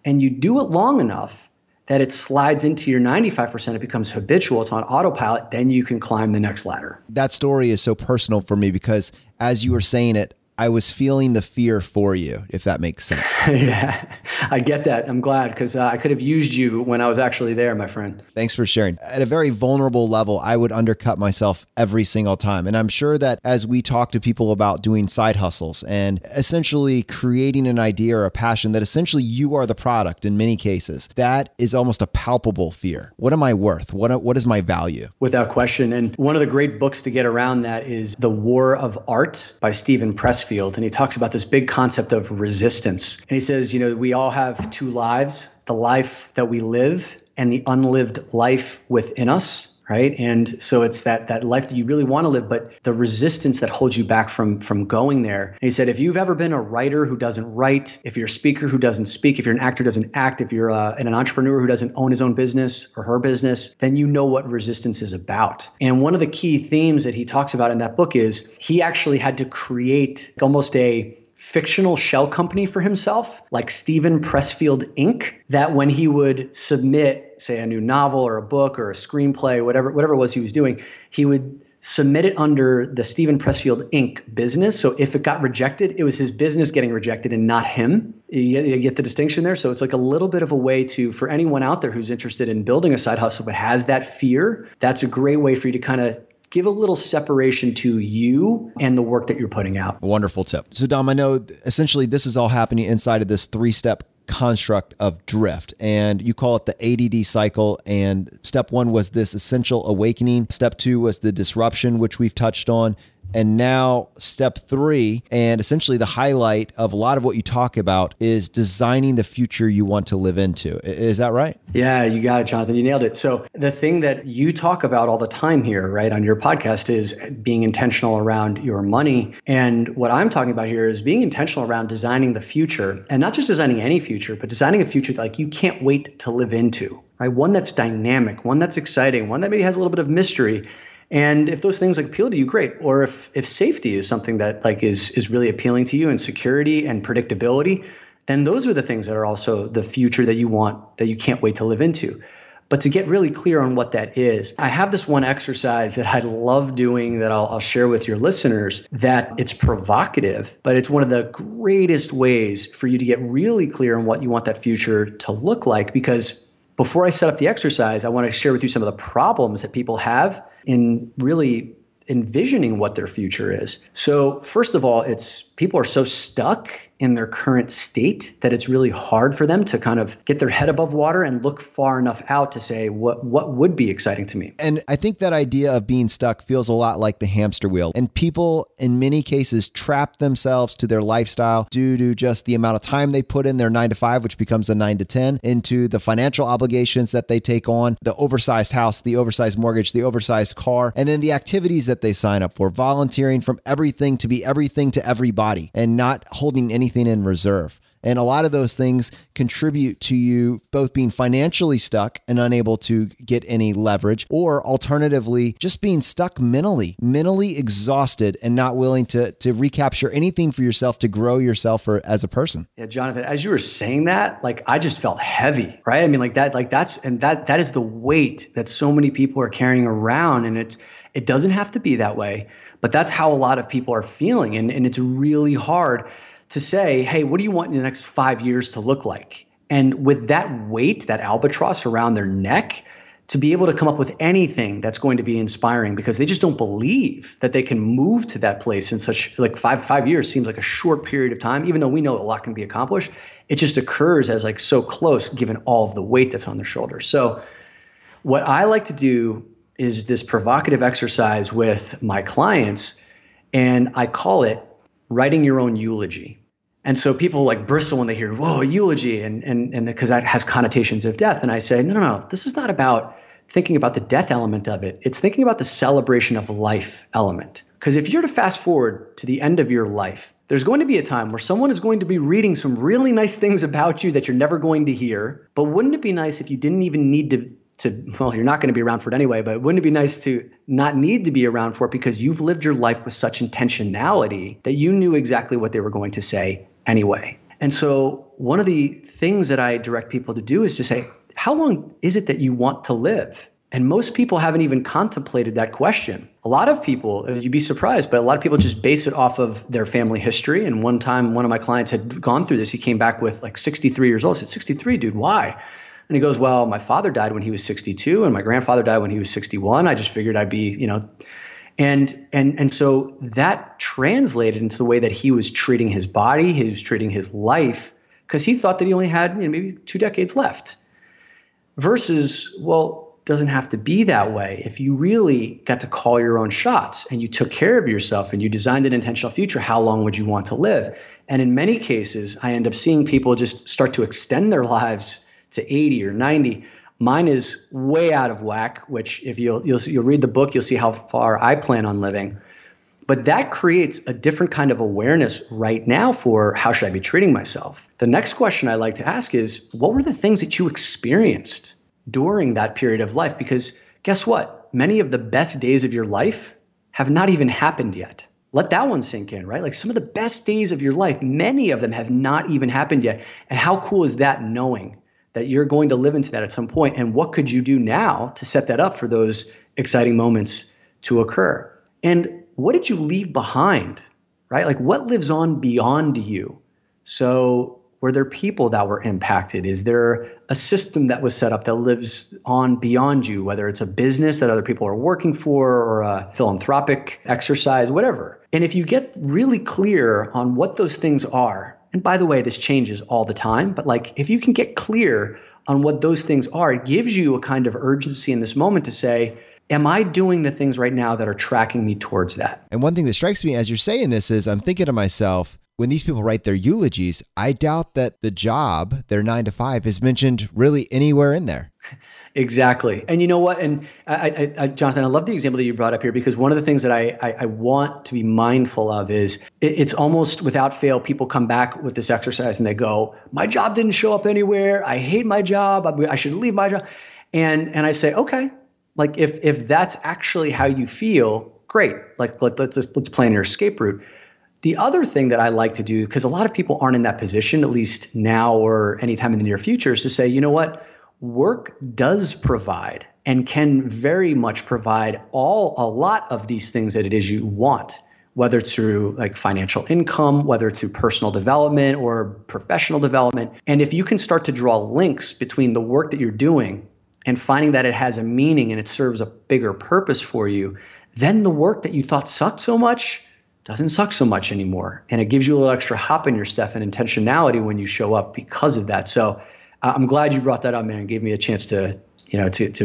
And you do it long enough that it slides into your 95%. It becomes habitual. It's on autopilot. Then you can climb the next ladder. That story is so personal for me because as you were saying it, I was feeling the fear for you, if that makes sense. Yeah, I get that. I'm glad because I could have used you when I was actually there, my friend. Thanks for sharing. At a very vulnerable level, I would undercut myself every single time. And I'm sure that as we talk to people about doing side hustles and essentially creating an idea or a passion that essentially you are the product in many cases, that is almost a palpable fear. What am I worth? What is my value? Without question. And one of the great books to get around that is The War of Art by Stephen Pressfield. And he talks about this big concept of resistance. And he says, we all have two lives, the life that we live and the unlived life within us, right? And so it's that life that you really want to live, but the resistance that holds you back from going there. And he said, if you've ever been a writer who doesn't write, if you're a speaker who doesn't speak, if you're an actor who doesn't act, if you're an entrepreneur who doesn't own his own business or her business, then you know what resistance is about. And one of the key themes that he talks about in that book is he actually had to create almost a fictional shell company for himself, like Stephen Pressfield Inc., that when he would submit, say, a new novel or a book or a screenplay, whatever it was he was doing, he would submit it under the Stephen Pressfield Inc. business. So if it got rejected, it was his business getting rejected and not him. You get the distinction there. So it's like a little bit of a way for anyone out there who's interested in building a side hustle but has that fear, that's a great way for you to kind of give a little separation to you and the work that you're putting out. A wonderful tip. So Dom, I know essentially this is all happening inside of this 3-step construct of drift, and you call it the ADD cycle. And step 1 was this essential awakening. Step 2 was the disruption, which we've touched on. And now step 3, and essentially the highlight of a lot of what you talk about, is designing the future you want to live into. Is that right? Yeah, you got it, Jonathan. You nailed it. So the thing that you talk about all the time here, right, on your podcast is being intentional around your money. And what I'm talking about here is being intentional around designing the future, and not just designing any future, but designing a future that you can't wait to live into, right? One that's dynamic, one that's exciting, one that maybe has a little bit of mystery. And if those things like appeal to you, great. Or if safety is something that like is really appealing to you, and security and predictability, then those are the things that are also the future that you want, that you can't wait to live into. But to get really clear on what that is, I have this one exercise that I love doing that I'll share with your listeners, that it's provocative, but it's one of the greatest ways for you to get really clear on what you want that future to look like. Because before I set up the exercise, I want to share with you some of the problems that people have in really envisioning what their future is. So first of all, it's people are so stuck in their current state that it's really hard for them to kind of get their head above water and look far enough out to say what would be exciting to me. And I think that idea of being stuck feels a lot like the hamster wheel. And people in many cases trap themselves to their lifestyle due to just the amount of time they put in their 9 to 5, which becomes a 9 to 10, into the financial obligations that they take on, the oversized house, the oversized mortgage, the oversized car, and then the activities that they sign up for, volunteering from everything to be everything to everybody and not holding anything in reserve. And a lot of those things contribute to you both being financially stuck and unable to get any leverage, or alternatively, just being stuck mentally exhausted and not willing to recapture anything for yourself to grow yourself as a person. Yeah, Jonathan, as you were saying that, like I just felt heavy, right? I mean, that is the weight that so many people are carrying around, and it doesn't have to be that way, but that's how a lot of people are feeling, and it's really hard to say, hey, what do you want in the next 5 years to look like? And with that weight, that albatross around their neck, to be able to come up with anything that's going to be inspiring, because they just don't believe that they can move to that place in such like five years seems like a short period of time, even though we know a lot can be accomplished. It just occurs as like so close given all of the weight that's on their shoulders. So what I like to do is this provocative exercise with my clients, and I call it writing your own eulogy. And so people like bristle when they hear, whoa, a eulogy, and because that has connotations of death. And I say, no, this is not about thinking about the death element of it. It's thinking about the celebration of life element. Because if you're to fast forward to the end of your life, there's going to be a time where someone is going to be reading some really nice things about you that you're never going to hear. But wouldn't it be nice if you didn't even need to well, you're not going to be around for it anyway, but wouldn't it be nice to not need to be around for it because you've lived your life with such intentionality that you knew exactly what they were going to say anyway? And so one of the things that I direct people to do is to say, how long is it that you want to live? And most people haven't even contemplated that question. A lot of people, you'd be surprised, but a lot of people just base it off of their family history. And one time, one of my clients had gone through this. He came back with like 63 years old. I said, 63, dude, why? And he goes, well, my father died when he was 62 and my grandfather died when he was 61. I just figured I'd be, and so that translated into the way that he was treating his body, he was treating his life, because he thought that he only had maybe 2 decades left. Versus, well, doesn't have to be that way. If you really got to call your own shots and you took care of yourself and you designed an intentional future, how long would you want to live? And in many cases, I end up seeing people just start to extend their lives to 80 or 90. Mine is way out of whack, which if you'll read the book, you'll see how far I plan on living. But that creates a different kind of awareness right now for how should I be treating myself? The next question I like to ask is, what were the things that you experienced during that period of life? Because guess what? Many of the best days of your life have not even happened yet. Let that one sink in, right? Like some of the best days of your life, many of them have not even happened yet. And how cool is that, knowing that you're going to live into that at some point? And what could you do now to set that up for those exciting moments to occur? And what did you leave behind, right? Like what lives on beyond you? So were there people that were impacted? Is there a system that was set up that lives on beyond you, whether it's a business that other people are working for or a philanthropic exercise, whatever? And if you get really clear on what those things are, and by the way, this changes all the time, but like if you can get clear on what those things are, it gives you a kind of urgency in this moment to say, am I doing the things right now that are tracking me towards that? And one thing that strikes me as you're saying this is I'm thinking to myself, when these people write their eulogies, I doubt that the job, their 9 to 5, is mentioned really anywhere in there. Exactly. And you know what? And I, Jonathan, I love the example that you brought up here, because one of the things that I want to be mindful of is it's almost without fail, people come back with this exercise and they go, my job didn't show up anywhere. I hate my job. I should leave my job. And I say, okay, Like if that's actually how you feel, great. Like let's plan your escape route. The other thing that I like to do, because a lot of people aren't in that position, at least now or anytime in the near future, is to say, you know what? Work does provide and can very much provide a lot of these things that it is you want, whether it's through like financial income, whether it's through personal development or professional development. And if you can start to draw links between the work that you're doing and finding that it has a meaning and it serves a bigger purpose for you, then the work that you thought sucked so much doesn't suck so much anymore. And it gives you a little extra hop in your step and intentionality when you show up because of that. So I'm glad you brought that up, man. It gave me a chance to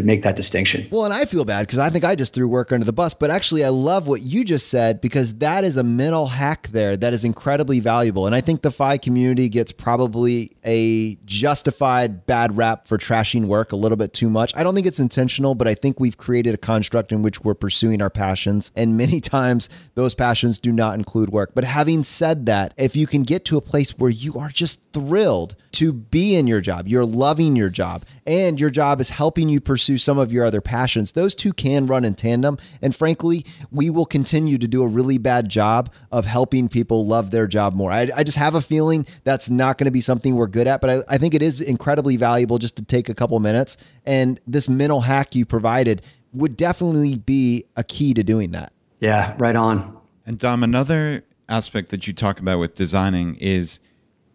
make that distinction. Well, and I feel bad because I think I just threw work under the bus, but actually I love what you just said, because that is a mental hack there that is incredibly valuable. And I think the FI community gets probably a justified bad rap for trashing work a little bit too much. I don't think it's intentional, but I think we've created a construct in which we're pursuing our passions. And many times those passions do not include work. But having said that, if you can get to a place where you are just thrilled to be in your job, you're loving your job, and your job is helping you pursue some of your other passions, those two can run in tandem. And frankly, we will continue to do a really bad job of helping people love their job more. I just have a feeling that's not going to be something we're good at, but I think it is incredibly valuable just to take a couple minutes. And this mental hack you provided would definitely be a key to doing that. Yeah, right on. And Dom, another aspect that you talk about with designing is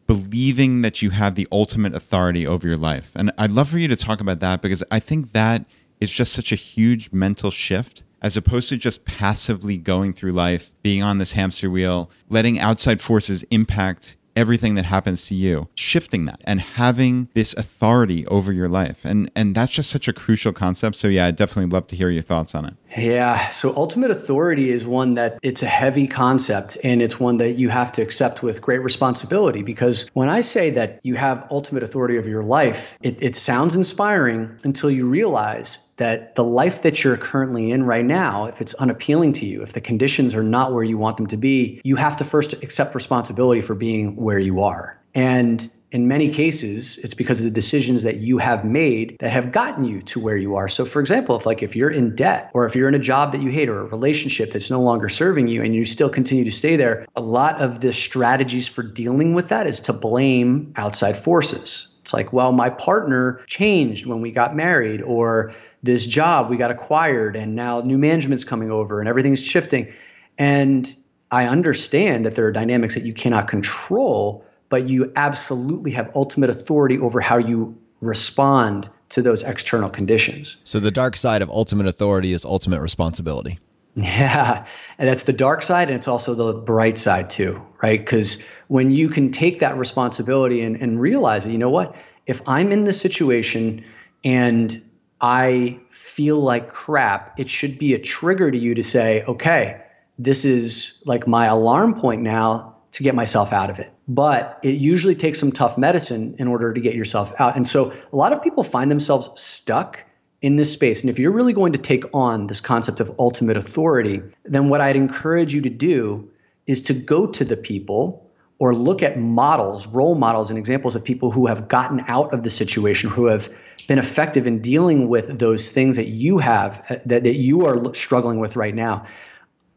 believing that you have the ultimate authority over your life. And I'd love for you to talk about that, because I think that is just such a huge mental shift, as opposed to just passively going through life, being on this hamster wheel, letting outside forces impact everything that happens to you, shifting that and having this authority over your life. And that's just such a crucial concept. So yeah, I'd definitely love to hear your thoughts on it. Yeah. So ultimate authority is one that it's a heavy concept, and it's one that you have to accept with great responsibility, because when I say that you have ultimate authority over your life, it sounds inspiring until you realize that the life that you're currently in right now, if it's unappealing to you, if the conditions are not where you want them to be, you have to first accept responsibility for being where you are. And in many cases, it's because of the decisions that you have made that have gotten you to where you are. So for example, if you're in debt, or if you're in a job that you hate, or a relationship that's no longer serving you and you still continue to stay there, a lot of the strategies for dealing with that is to blame outside forces. It's like, well, my partner changed when we got married, or this job we got acquired and now new management's coming over and everything's shifting. And I understand that there are dynamics that you cannot control, but you absolutely have ultimate authority over how you respond to those external conditions. So the dark side of ultimate authority is ultimate responsibility. Yeah. And that's the dark side. And it's also the bright side too, right? Because when you can take that responsibility and realize that, you know what, if I'm in this situation and I feel like crap, it should be a trigger to you to say, okay, this is like my alarm point now to get myself out of it. But it usually takes some tough medicine in order to get yourself out. And so a lot of people find themselves stuck in this space. And if you're really going to take on this concept of ultimate authority, then what I'd encourage you to do is to go to the people or look at models, role models and examples of people who have gotten out of the situation, who have been effective in dealing with those things that you have, that you are struggling with right now.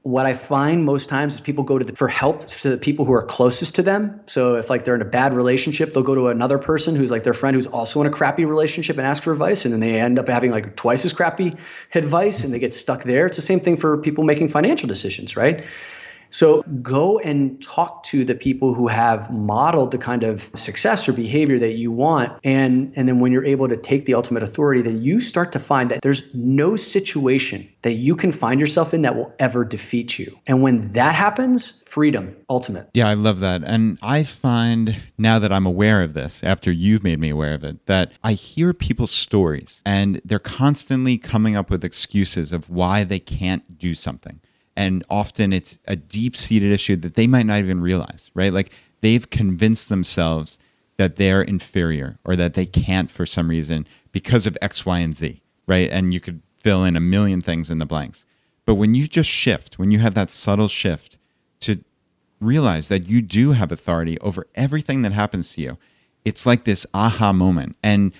What I find most times is people go for help to the people who are closest to them. So if they're in a bad relationship, they'll go to another person who's their friend who's also in a crappy relationship and ask for advice. And then they end up having twice as crappy advice and they get stuck there. It's the same thing for people making financial decisions, right? So go and talk to the people who have modeled the kind of success or behavior that you want. And then when you're able to take the ultimate authority, then you start to find that there's no situation that you can find yourself in that will ever defeat you. And when that happens, freedom, ultimate. Yeah, I love that. And I find now that I'm aware of this, after you've made me aware of it, that I hear people's stories and they're constantly coming up with excuses of why they can't do something. And often it's a deep-seated issue that they might not even realize, right? They've convinced themselves that they're inferior or that they can't for some reason because of X, Y, and Z, right? And you could fill in a million things in the blanks. But when you just shift, when you have that subtle shift to realize that you do have authority over everything that happens to you, it's like this aha moment. And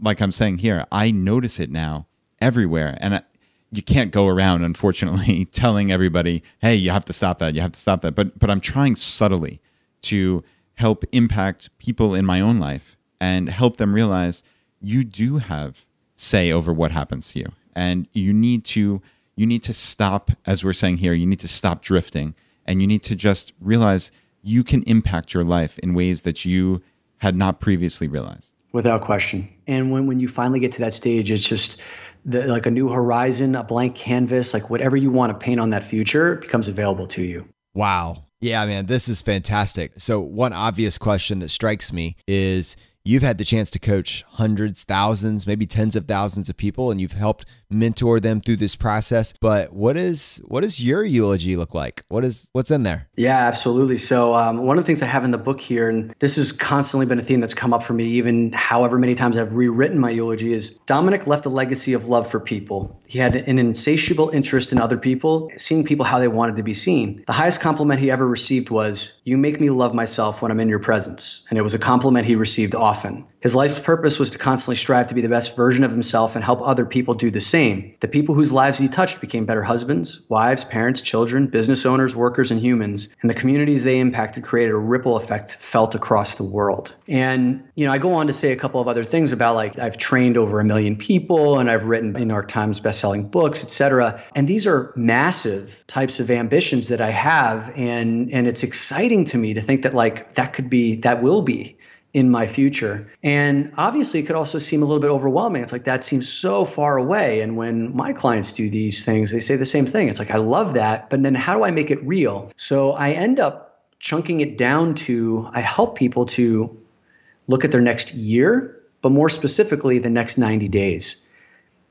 like I'm saying here, I notice it now everywhere. And you can't go around, unfortunately, telling everybody, hey, you have to stop that. You have to stop that. But I'm trying subtly to help impact people in my own life and help them realize you do have say over what happens to you. And you need to stop, as we're saying here, you need to stop drifting, and you need to just realize you can impact your life in ways that you had not previously realized. Without question. And when you finally get to that stage, it's just like a new horizon, a blank canvas, like whatever you want to paint on that future becomes available to you. Wow. Yeah, man, this is fantastic. So one obvious question that strikes me is you've had the chance to coach hundreds, thousands, maybe tens of thousands of people, and you've helped mentor them through this process. But what does your eulogy look like? What's in there? Yeah, absolutely. So one of the things I have in the book here, and this has constantly been a theme that's come up for me, even however many times I've rewritten my eulogy, is Dominick left a legacy of love for people. He had an insatiable interest in other people, seeing people how they wanted to be seen. The highest compliment he ever received was, "You make me love myself when I'm in your presence." And it was a compliment he received often. His life's purpose was to constantly strive to be the best version of himself and help other people do the same. The people whose lives he touched became better husbands, wives, parents, children, business owners, workers, and humans. And the communities they impacted created a ripple effect felt across the world. And, I go on to say a couple of other things about, like, I've trained over 1 million people and I've written New York Times best-selling books, et cetera. And these are massive types of ambitions that I have. And it's exciting to me to think that, like, that will be in my future. And obviously it could also seem a little bit overwhelming. It's like, that seems so far away. And when my clients do these things, they say the same thing. It's like, I love that, but then how do I make it real? So I end up chunking it down to, I help people to look at their next year, but more specifically, the next 90 days.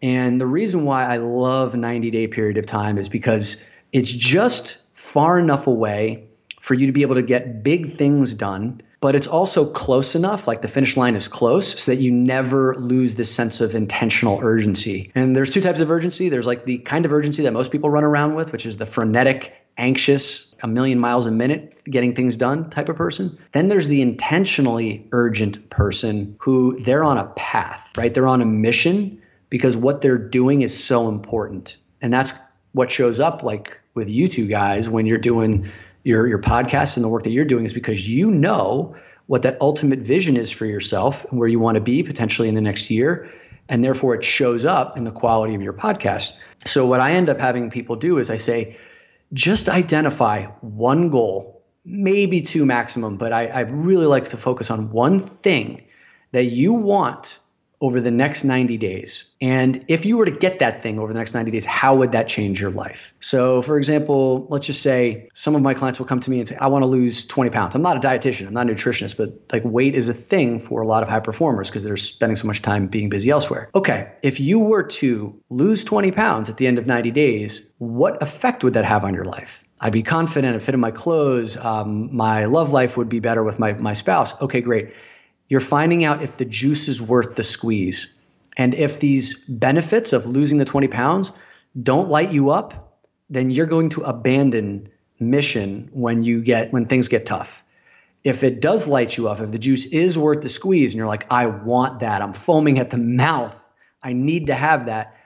And the reason why I love 90-day period of time is because it's just far enough away for you to be able to get big things done, but it's also close enough, like the finish line is close, so that you never lose this sense of intentional urgency. And there's two types of urgency. There's like the kind of urgency that most people run around with, which is the frenetic, anxious, 1,000,000 miles a minute, getting things done type of person. Then there's the intentionally urgent person who they're on a path, right? They're on a mission because what they're doing is so important. And that's what shows up, like with you two guys, when you're doing your podcast and the work that you're doing, is because you know what that ultimate vision is for yourself and where you want to be potentially in the next year. And therefore it shows up in the quality of your podcast. So what I end up having people do is I say, just identify one goal, maybe two maximum, but I really like to focus on one thing that you want over the next 90 days. And if you were to get that thing over the next 90 days, how would that change your life? So for example, let's just say some of my clients will come to me and say, I want to lose 20 pounds. I'm not a dietitian, I'm not a nutritionist, but like weight is a thing for a lot of high performers because they're spending so much time being busy elsewhere. Okay, if you were to lose 20 pounds at the end of 90 days, what effect would that have on your life? I'd be confident, I'd fit in my clothes, my love life would be better with my spouse. Okay, great. You're finding out if the juice is worth the squeeze. And if these benefits of losing the 20 pounds don't light you up, then you're going to abandon mission when things get tough. If it does light you up, if the juice is worth the squeeze and you're like, I want that, I'm foaming at the mouth, I need to have that,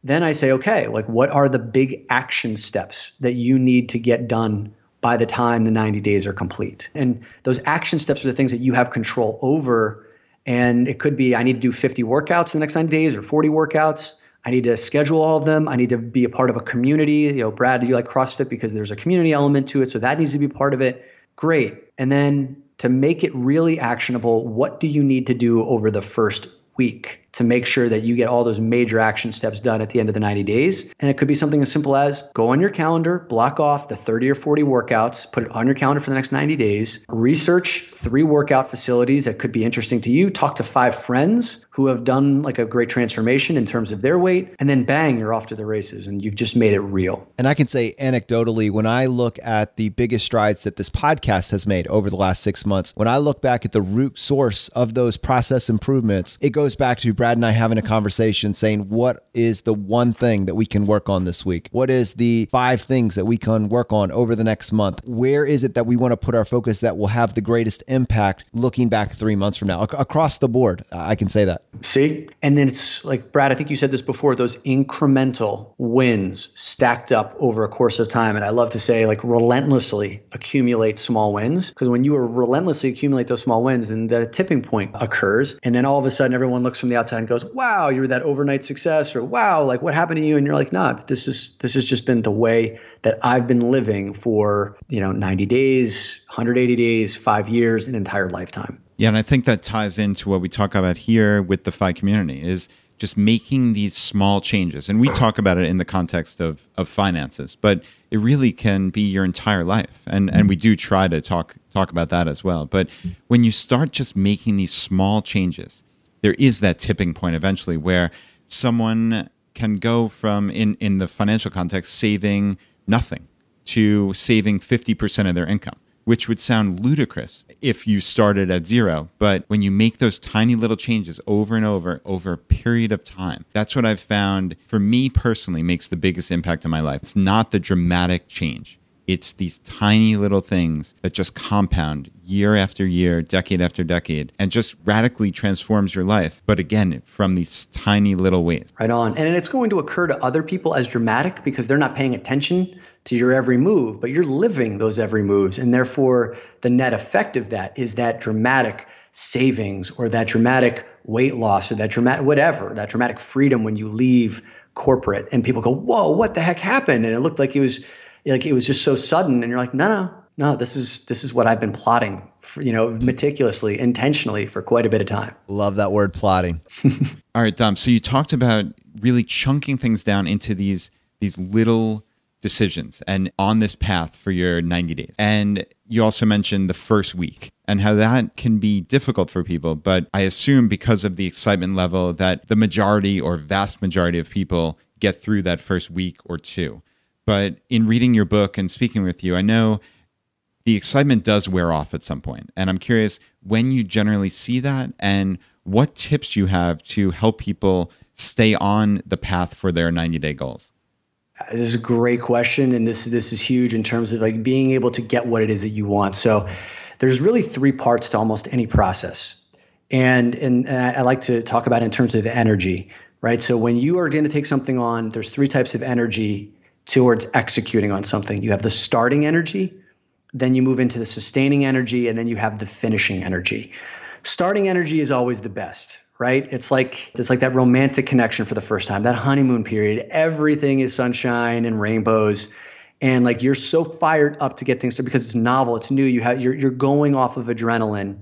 then I say, okay, like what are the big action steps that you need to get done by the time the 90 days are complete? And those action steps are the things that you have control over. And it could be, I need to do 50 workouts in the next 90 days or 40 workouts. I need to schedule all of them. I need to be a part of a community. Brad, do you like CrossFit? Because there's a community element to it. So that needs to be part of it. Great. And then to make it really actionable, what do you need to do over the first week to make sure that you get all those major action steps done at the end of the 90 days? And it could be something as simple as go on your calendar, block off the 30 or 40 workouts, put it on your calendar for the next 90 days, research 3 workout facilities that could be interesting to you, talk to 5 friends who have done like a great transformation in terms of their weight, and then bang, you're off to the races and you've just made it real. And I can say anecdotally, when I look at the biggest strides that this podcast has made over the last 6 months, when I look back at the root source of those process improvements, it goes back to Brad and I having a conversation saying, what is the one thing that we can work on this week? What is the 5 things that we can work on over the next month? Where is it that we want to put our focus that will have the greatest impact looking back 3 months from now? Across the board, I can say that. See? And then it's like, Brad, I think you said this before, those incremental wins stacked up over a course of time. And I love to say, like, relentlessly accumulate small wins. Because when you relentlessly accumulate those small wins, then the tipping point occurs. And then all of a sudden, everyone looks from the outside and goes, wow, you were that overnight success, or wow, like what happened to you? And you're like, nah, this has just been the way that I've been living for, 90 days, 180 days, 5 years, an entire lifetime. Yeah, and I think that ties into what we talk about here with the FI community is just making these small changes. And we talk about it in the context of finances, but it really can be your entire life. And we do try to talk about that as well. But when you start just making these small changes, there is that tipping point eventually where someone can go from, in the financial context, saving nothing to saving 50% of their income, which would sound ludicrous if you started at zero. But when you make those tiny little changes over and over a period of time, that's what I've found for me personally makes the biggest impact in my life. It's not the dramatic change. It's these tiny little things that just compound year after year, decade after decade, and just radically transforms your life. But again, from these tiny little ways. Right on. And it's going to occur to other people as dramatic because they're not paying attention to your every move, but you're living those every moves. And therefore, the net effect of that is that dramatic savings or that dramatic weight loss or that dramatic freedom when you leave corporate and people go, whoa, what the heck happened? And it looked like it was just so sudden. And you're like, no, this is what I've been plotting for, meticulously, intentionally for quite a bit of time. Love that word, plotting. All right, Dom. So you talked about really chunking things down into these little decisions and on this path for your 90 days. And you also mentioned the first week and how that can be difficult for people. But I assume because of the excitement level that the majority or vast majority of people get through that first week or two. But in reading your book and speaking with you, I know the excitement does wear off at some point. And I'm curious when you generally see that and what tips you have to help people stay on the path for their 90-day goals. This is a great question. And this is huge in terms of like being able to get what it is that you want. So there's really 3 parts to almost any process. And I like to talk about it in terms of energy, right? So when you are going to take something on, there's 3 types of energy towards executing on something. You have the starting energy, then you move into the sustaining energy, and then you have the finishing energy. Starting energy is always the best, right? It's like that romantic connection for the first time, that honeymoon period. Everything is sunshine and rainbows. And like you're so fired up to get things started because it's novel, it's new. You're going off of adrenaline.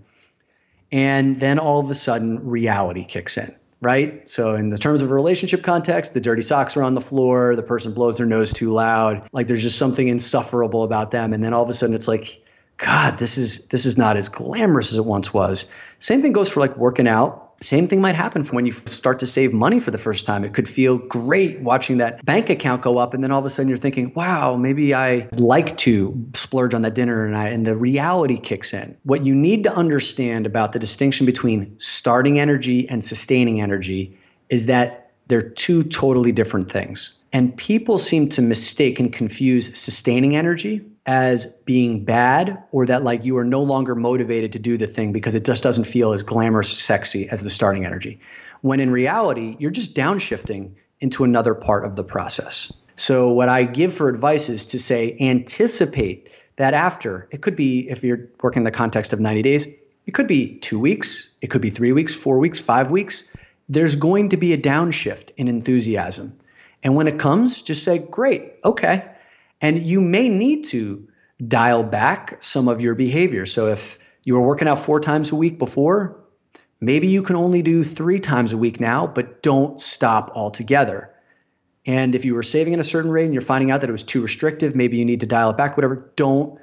And then all of a sudden reality kicks in, right? So in the terms of a relationship context, the dirty socks are on the floor, the person blows their nose too loud, like there's just something insufferable about them. And then all of a sudden it's like, God, this is not as glamorous as it once was. Same thing goes for like working out. Same thing might happen when you start to save money for the first time. It could feel great watching that bank account go up. And then all of a sudden you're thinking, wow, maybe I'd like to splurge on that dinner and the reality kicks in. What you need to understand about the distinction between starting energy and sustaining energy is that they're 2 totally different things. And people seem to mistake and confuse sustaining energy as being bad or that like you are no longer motivated to do the thing because it just doesn't feel as glamorous, sexy as the starting energy. When in reality, you're just downshifting into another part of the process. So what I give for advice is to say, anticipate that after. It could be, if you're working in the context of 90 days, it could be 2 weeks, it could be 3 weeks, 4 weeks, 5 weeks. There's going to be a downshift in enthusiasm. And when it comes, just say, great, okay. And you may need to dial back some of your behavior. So if you were working out 4 times a week before, maybe you can only do 3 times a week now, but don't stop altogether. And if you were saving at a certain rate and you're finding out that it was too restrictive, maybe you need to dial it back, whatever. Don't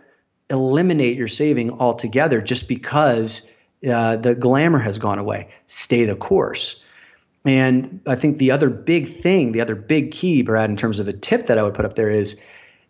eliminate your saving altogether just because the glamour has gone away. Stay the course. And I think the other big thing, the other big key, Brad, in terms of a tip that I would put up there is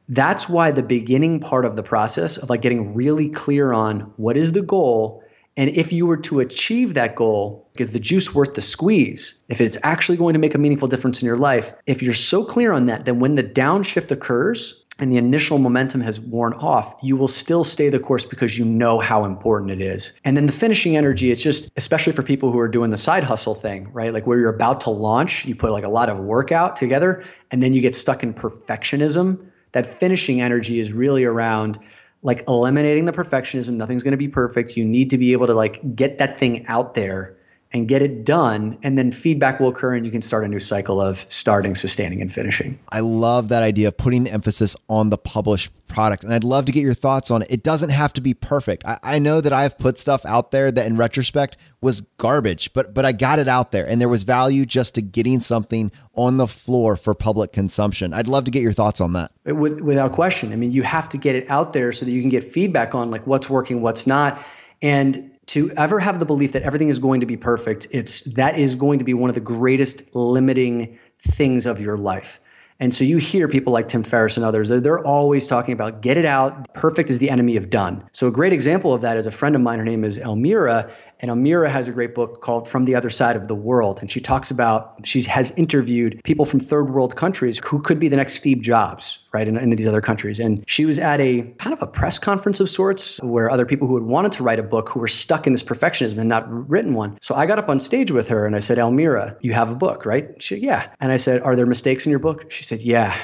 that's why the beginning part of the process of like getting really clear on what is the goal. And if you were to achieve that goal, is the juice worth the squeeze? If it's actually going to make a meaningful difference in your life, if you're so clear on that, then when the downshift occurs, and the initial momentum has worn off, you will still stay the course because you know how important it is. And then the finishing energy, it's just, especially for people who are doing the side hustle thing, right? Like where you're about to launch, you put like a lot of work out together, and then you get stuck in perfectionism. That finishing energy is really around like eliminating the perfectionism. Nothing's going to be perfect. You need to be able to like get that thing out there and get it done, and then feedback will occur and you can start a new cycle of starting, sustaining, and finishing. I love that idea of putting emphasis on the published product. And I'd love to get your thoughts on it. It doesn't have to be perfect. I know that I've put stuff out there that in retrospect was garbage, but I got it out there and there was value just to getting something on the floor for public consumption. I'd love to get your thoughts on that. Without question. I mean, you have to get it out there so that you can get feedback on like what's working, what's not. And to ever have the belief that everything is going to be perfect, that is going to be one of the greatest limiting things of your life. And so you hear people like Tim Ferriss and others, they're always talking about get it out. Perfect is the enemy of done. So a great example of that is a friend of mine. Her name is Elmira. And Elmira has a great book called From the Other Side of the World. And she talks about, she has interviewed people from third world countries who could be the next Steve Jobs, right, in these other countries. And she was at a kind of a press conference of sorts where other people who had wanted to write a book who were stuck in this perfectionism and not written one. So I got up on stage with her and I said, Elmira, you have a book, right? She said, yeah. And I said, are there mistakes in your book? She said, yeah.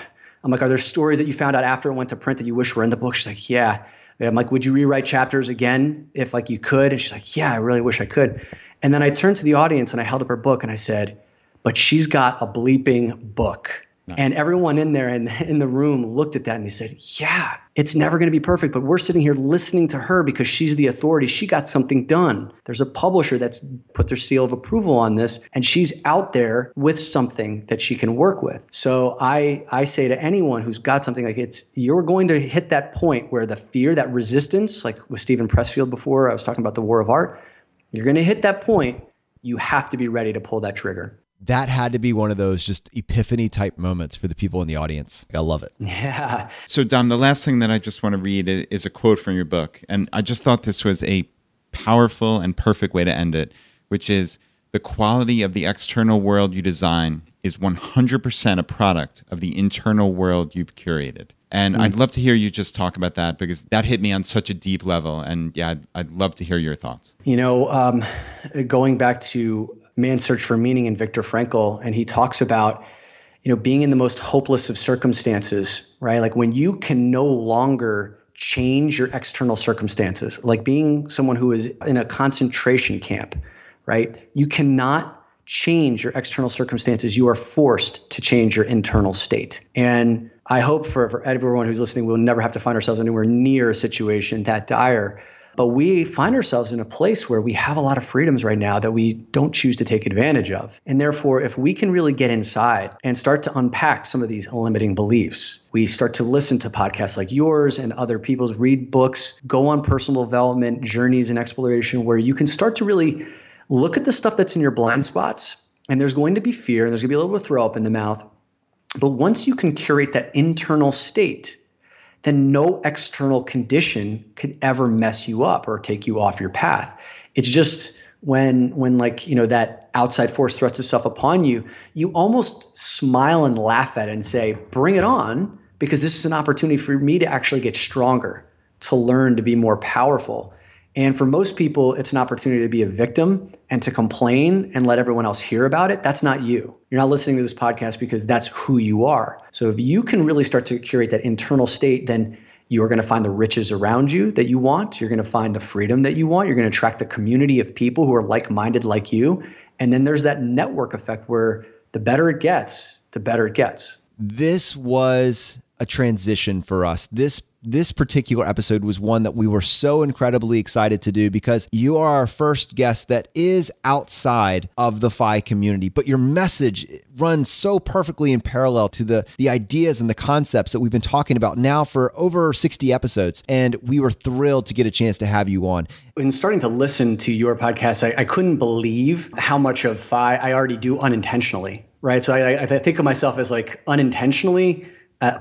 I'm like, are there stories that you found out after it went to print that you wish were in the book? She's like, yeah. I'm like, would you rewrite chapters again if like you could? And she's like, yeah, I really wish I could. And then I turned to the audience and I held up her book and I said, but she's got a bleeping book. Nice. And everyone in there in the room looked at that and they said, yeah, it's never going to be perfect, but we're sitting here listening to her because she's the authority. She got something done. There's a publisher that's put their seal of approval on this, and she's out there with something that she can work with. So I say to anyone who's got something like you're going to hit that point where the fear, that resistance, like with Stephen Pressfield before, I was talking about the war of art, you're going to hit that point. You have to be ready to pull that trigger. That had to be one of those just epiphany type moments for the people in the audience. I love it. Yeah. So Dom, the last thing that I just want to read is a quote from your book. And I just thought this was a powerful and perfect way to end it, which is the quality of the external world you design is 100% a product of the internal world you've curated. And I'd love to hear you just talk about that because that hit me on such a deep level. And yeah, I'd love to hear your thoughts. You know, going back to Man's Search for Meaning in Viktor Frankl, and he talks about, being in the most hopeless of circumstances, right? Like when you can no longer change your external circumstances, like being someone who is in a concentration camp, right? You cannot change your external circumstances. You are forced to change your internal state. And I hope for everyone who's listening, we'll never have to find ourselves anywhere near a situation that dire. But we find ourselves in a place where we have a lot of freedoms right now that we don't choose to take advantage of. And therefore, if we can really get inside and start to unpack some of these limiting beliefs, we start to listen to podcasts like yours and other people's, read books, go on personal development journeys and exploration where you can start to really look at the stuff that's in your blind spots. And there's going to be fear and there's going to be a little bit of throw up in the mouth. But once you can curate that internal state, then no external condition could ever mess you up or take you off your path. It's just when that outside force thrusts itself upon you, you almost smile and laugh at it and say, bring it on, because this is an opportunity for me to actually get stronger, to learn to be more powerful. And for most people, it's an opportunity to be a victim and to complain and let everyone else hear about it. That's not you. You're not listening to this podcast because that's who you are. So if you can really start to curate that internal state, then you're going to find the riches around you that you want. You're going to find the freedom that you want. You're going to attract the community of people who are like-minded like you. And then there's that network effect where the better it gets, the better it gets. This was a transition for us. This particular episode was one that we were so incredibly excited to do because you are our first guest that is outside of the FI community, but your message runs so perfectly in parallel to the ideas and the concepts that we've been talking about now for over 60 episodes. And we were thrilled to get a chance to have you on. In starting to listen to your podcast, I couldn't believe how much of FI I already do unintentionally, right? So I think of myself as like unintentionally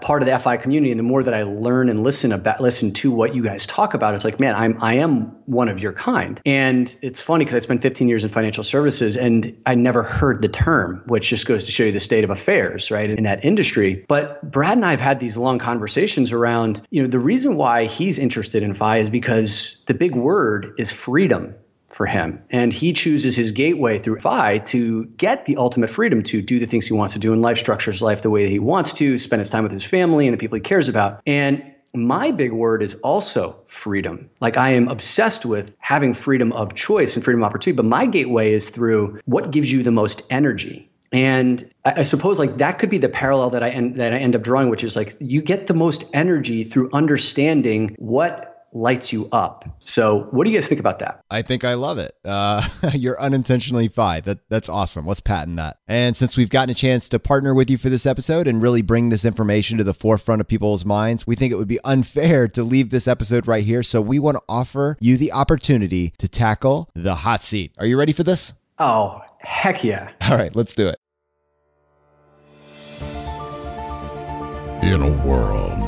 part of the FI community, and the more that I learn and listen to what you guys talk about, it's like, man, I am one of your kind. And it's funny because I spent 15 years in financial services and I never heard the term, which just goes to show you the state of affairs, right, in that industry. But Brad and I have had these long conversations around, the reason why he's interested in FI is because the big word is freedom for him. And he chooses his gateway through FI to get the ultimate freedom to do the things he wants to do in life, structure his life the way that he wants to, spend his time with his family and the people he cares about. And my big word is also freedom. Like, I am obsessed with having freedom of choice and freedom of opportunity, but my gateway is through what gives you the most energy. And I suppose like that could be the parallel that I end up drawing, which is like you get the most energy through understanding what lights you up. So what do you guys think about that? I think I love it. You're unintentionally FI. That's awesome. Let's patent that. And since we've gotten a chance to partner with you for this episode and really bring this information to the forefront of people's minds, we think it would be unfair to leave this episode right here. So we want to offer you the opportunity to tackle the hot seat. Are you ready for this? Oh, heck yeah. All right, let's do it. In a world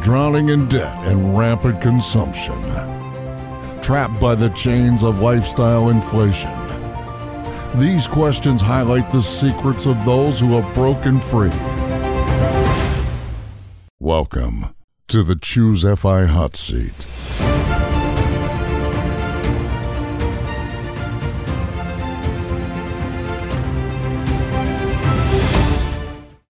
drowning in debt and rampant consumption, trapped by the chains of lifestyle inflation, these questions highlight the secrets of those who have broken free. Welcome to the Choose FI Hot Seat.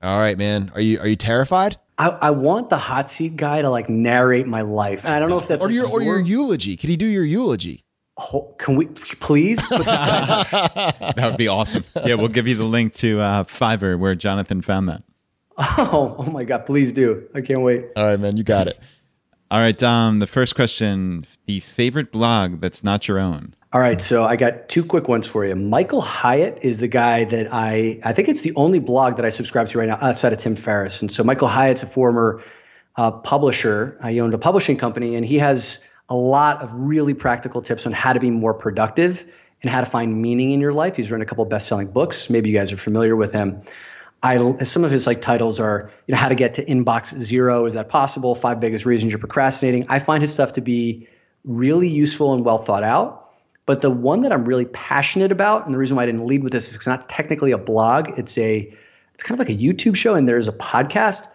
All right, man. Are you terrified? I want the hot seat guy to like narrate my life. And I don't know if that's or your eulogy. Can he do your eulogy? Oh, can we please put this guy? That would be awesome. Yeah, we'll give you the link to Fiverr where Jonathan found that. Oh my God, please do. I can't wait. All right, man, you got it. All right, Dom, the first question, the favorite blog that's not your own. All right, so I got two quick ones for you. Michael Hyatt is the guy that I think it's the only blog that I subscribe to right now outside of Tim Ferriss. And so Michael Hyatt's a former publisher. He owned a publishing company, and he has a lot of really practical tips on how to be more productive and how to find meaning in your life. He's written a couple of best-selling books. Maybe you guys are familiar with him. Some of his like titles are, how to get to inbox zero. Is that possible? 5 biggest reasons you're procrastinating. I find his stuff to be really useful and well thought out. But the one that I'm really passionate about, and the reason why I didn't lead with this is it's not technically a blog. It's kind of like a YouTube show, and there's a podcast,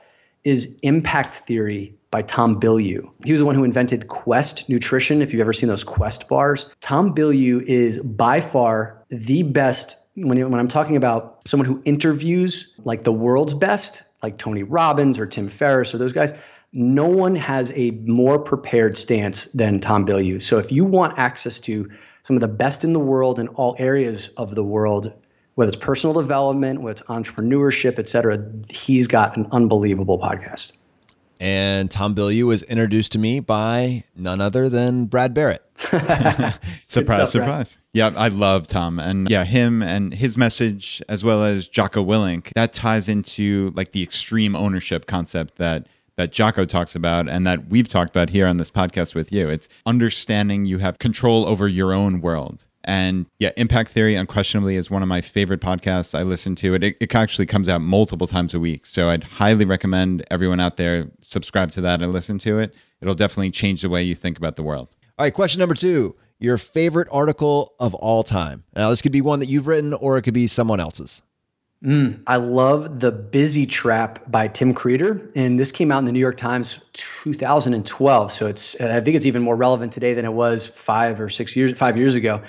is Impact Theory by Tom Bilyeu. He was the one who invented Quest Nutrition, if you've ever seen those Quest bars. Tom Bilyeu is by far the best, when I'm talking about someone who interviews like the world's best, like Tony Robbins or Tim Ferriss or those guys, no one has a more prepared stance than Tom Bilyeu. So if you want access to some of the best in the world in all areas of the world, whether it's personal development, whether it's entrepreneurship, et cetera, he's got an unbelievable podcast. And Tom Bilyeu was introduced to me by none other than Brad Barrett. Surprise, surprise. Yeah, I love Tom. And yeah, him and his message, as well as Jocko Willink, that ties into like the extreme ownership concept that Jocko talks about and that we've talked about here on this podcast with you. It's understanding you have control over your own world. And yeah, Impact Theory unquestionably is one of my favorite podcasts. I listen to it. It actually comes out multiple times a week. So I'd highly recommend everyone out there subscribe to that and listen to it. It'll definitely change the way you think about the world. All right, question number 2. Your favorite article of all time. Now, this could be one that you've written or it could be someone else's. I love The Busy Trap by Tim Creeder. And this came out in the New York Times 2012. So I think it's even more relevant today than it was 5 years ago.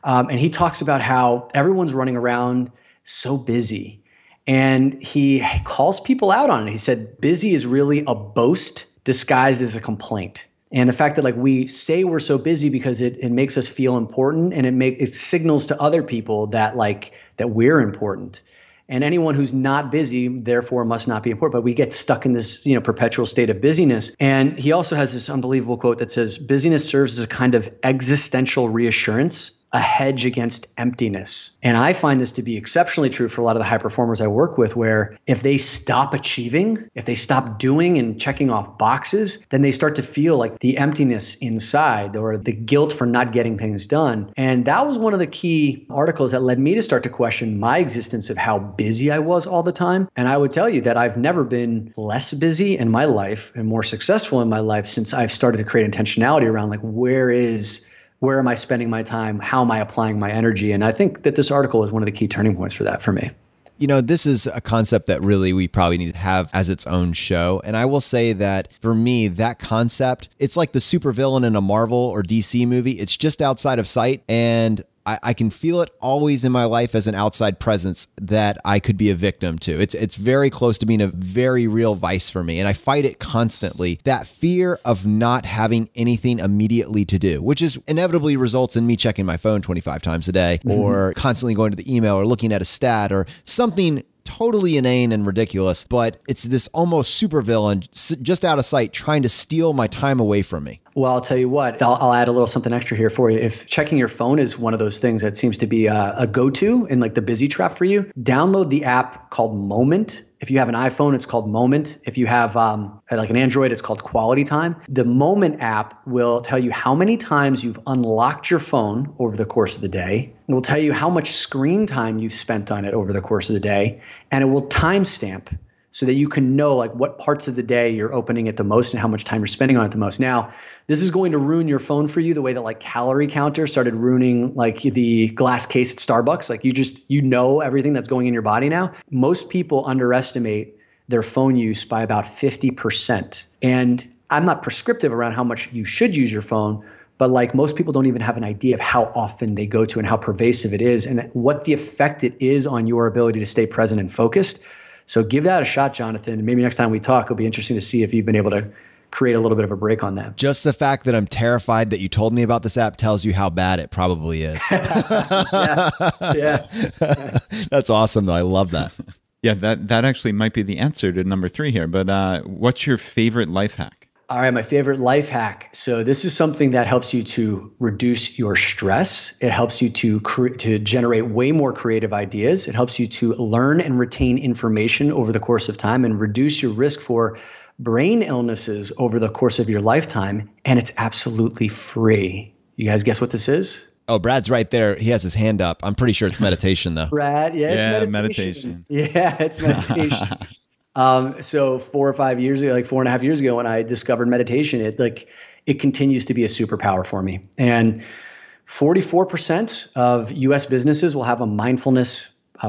And he talks about how everyone's running around so busy. And he calls people out on it. He said, busy is really a boast disguised as a complaint. And the fact that like we say we're so busy because it makes us feel important, and it signals to other people that we're important. And anyone who's not busy, therefore, must not be important. But we get stuck in this, perpetual state of busyness. And he also has this unbelievable quote that says, busyness serves as a kind of existential reassurance. a hedge against emptiness. And I find this to be exceptionally true for a lot of the high performers I work with, where if they stop achieving, if they stop doing and checking off boxes, then they start to feel like the emptiness inside or the guilt for not getting things done. And that was one of the key articles that led me to start to question my existence of how busy I was all the time. And I would tell you that I've never been less busy in my life and more successful in my life since I've started to create intentionality around like, where am I spending my time? How am I applying my energy? And I think that this article is one of the key turning points for that for me. You know, this is a concept that really we probably need to have as its own show. And I will say that for me, that concept, it's like the supervillain in a Marvel or DC movie. It's just outside of sight. And I can feel it always in my life as an outside presence that I could be a victim to. It's very close to being a very real vice for me. And I fight it constantly. That fear of not having anything immediately to do, which is inevitably results in me checking my phone 25 times a day or constantly going to the email or looking at a stat or something totally inane and ridiculous. But it's this almost supervillain just out of sight trying to steal my time away from me. Well, I'll tell you what, I'll add a little something extra here for you. If checking your phone is one of those things that seems to be a go-to in like the busy trap for you, download the app called Moment. If you have an iPhone, it's called Moment. If you have like an Android, it's called Quality Time. The Moment app will tell you how many times you've unlocked your phone over the course of the day. It will tell you how much screen time you've spent on it over the course of the day. And it will timestamp so that you can know like what parts of the day you're opening it the most and how much time you're spending on it the most. Now, this is going to ruin your phone for you the way that like Calorie Counter started ruining like the glass case at Starbucks. Like you know everything that's going in your body now. Most people underestimate their phone use by about 50%. And I'm not prescriptive around how much you should use your phone, but like most people don't even have an idea of how often they go to and how pervasive it is and what the effect it is on your ability to stay present and focused. So give that a shot, Jonathan. Maybe next time we talk, it'll be interesting to see if you've been able to create a little bit of a break on that. Just the fact that I'm terrified that you told me about this app tells you how bad it probably is. Yeah. That's awesome, though. I love that. Yeah, that actually might be the answer to number 3 here. But what's your favorite life hack? All right, my favorite life hack. So this is something that helps you to reduce your stress. It helps you to generate way more creative ideas. It helps you to learn and retain information over the course of time and reduce your risk for brain illnesses over the course of your lifetime. And it's absolutely free. You guys guess what this is? Oh, Brad's right there. He has his hand up. I'm pretty sure it's meditation, though. Brad, it's meditation. Yeah, it's meditation. So 4 or 5 years ago, like 4.5 years ago, when I discovered meditation, it continues to be a superpower for me. And 44% of U.S. businesses will have a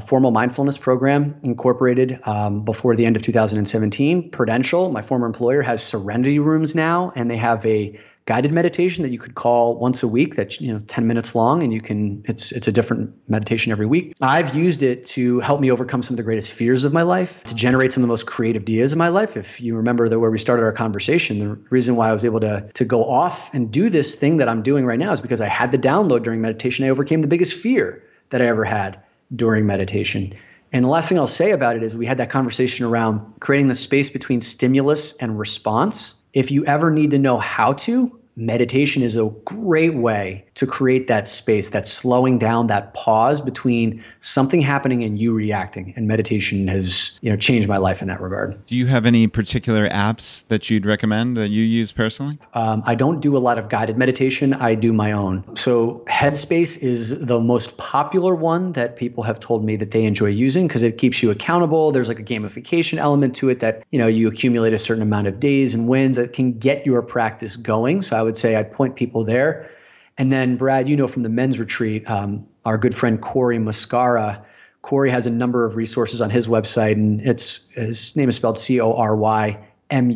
formal mindfulness program incorporated before the end of 2017. Prudential, my former employer, has Serenity rooms now, and they have a guided meditation that you could call once a week that's 10 minutes long, and it's a different meditation every week. I've used it to help me overcome some of the greatest fears of my life, to generate some of the most creative ideas of my life. If you remember where we started our conversation, the reason why I was able to go off and do this thing that I'm doing right now is because I had the download during meditation. I overcame the biggest fear that I ever had during meditation. And the last thing I'll say about it is we had that conversation around creating the space between stimulus and response. If you ever need to know how to, meditation is a great way to create that space, that slowing down, that pause between something happening and you reacting. And meditation has, changed my life in that regard. Do you have any particular apps that you'd recommend that you use personally? I don't do a lot of guided meditation. I do my own. So Headspace is the most popular one that people have told me that they enjoy using because it keeps you accountable. There's like a gamification element to it that, you accumulate a certain amount of days and wins that can get your practice going. So I would say I'd point people there. And then Brad, from the men's retreat, our good friend Corey Muscara. Corey has a number of resources on his website, and his name is spelled Coreymuscara. And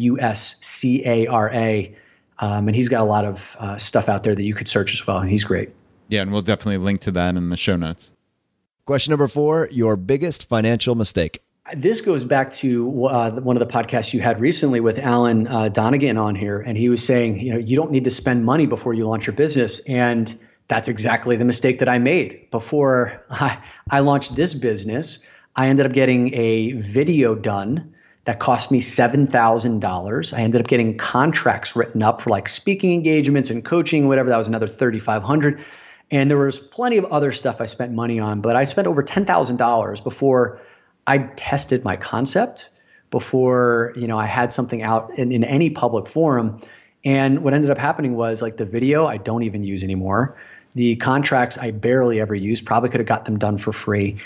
he's got a lot of stuff out there that you could search as well, and he's great. Yeah, and we'll definitely link to that in the show notes. Question number 4, your biggest financial mistake. This goes back to one of the podcasts you had recently with Alan Donegan on here. And he was saying, you don't need to spend money before you launch your business. And that's exactly the mistake that I made. Before I launched this business, I ended up getting a video done that cost me $7,000. I ended up getting contracts written up for like speaking engagements and coaching, whatever. That was another $3,500. And there was plenty of other stuff I spent money on, but I spent over $10,000 before I tested my concept, before, I had something out in any public forum. And what ended up happening was, like, the video I don't even use anymore. The contracts I barely ever use, probably could have got them done for free.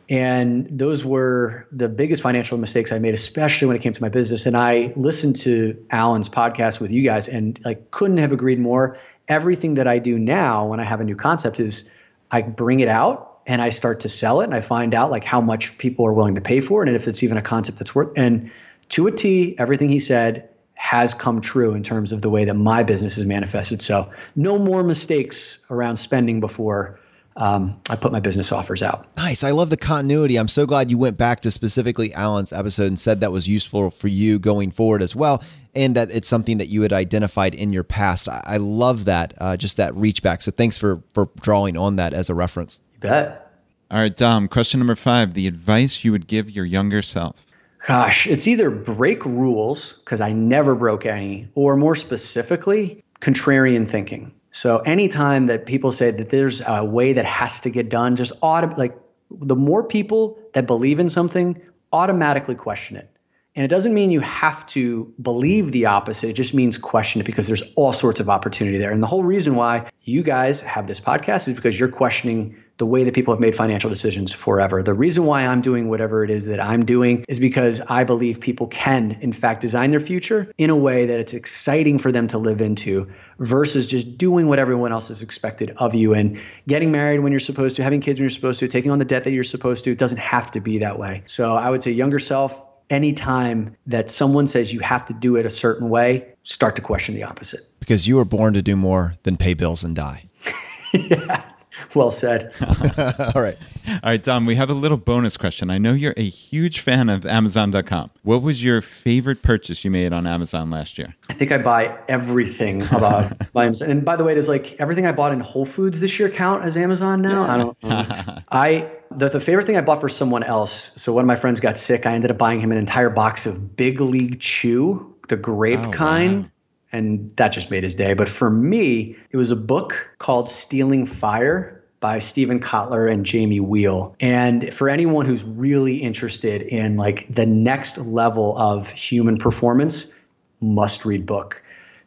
And those were the biggest financial mistakes I made, especially when it came to my business. And I listened to Alan's podcast with you guys and couldn't have agreed more. Everything that I do now when I have a new concept is I bring it out and I start to sell it, and I find out how much people are willing to pay for it, and if it's even a concept that's worth. And to a T, everything he said has come true in terms of the way that my business is manifested. So no more mistakes around spending before I put my business offers out. Nice. I love the continuity. I'm so glad you went back to specifically Alan's episode and said that was useful for you going forward as well, and that it's something that you had identified in your past. I love that, just that reach back. So thanks for drawing on that as a reference. You bet. All right, Dom, question number 5, the advice you would give your younger self. Gosh, it's either break rules, because I never broke any, or more specifically, contrarian thinking. So anytime that people say that there's a way that has to get done, just the more people that believe in something automatically question it. And it doesn't mean you have to believe the opposite. It just means question it, because there's all sorts of opportunity there. And the whole reason why you guys have this podcast is because you're questioning the way that people have made financial decisions forever. The reason why I'm doing whatever it is that I'm doing is because I believe people can, in fact, design their future in a way that it's exciting for them to live into, versus just doing what everyone else is expected of you, and getting married when you're supposed to, having kids when you're supposed to, taking on the debt that you're supposed to. It doesn't have to be that way. So I would say, younger self, anytime that someone says you have to do it a certain way, start to question the opposite. Because you were born to do more than pay bills and die. Yeah. Well said. All right. All right, Dom, we have a little bonus question. I know you're a huge fan of Amazon.com. What was your favorite purchase you made on Amazon last year? I think I buy everything about by Amazon. And by the way, does everything I bought in Whole Foods this year count as Amazon now? I don't. The favorite thing I bought for someone else. So one of my friends got sick. I ended up buying him an entire box of Big League Chew, the grape kind. Wow. And that just made his day. But for me, it was a book called Stealing Fire by Stephen Kotler and Jamie Wheel. And for anyone who's really interested in the next level of human performance, must read book.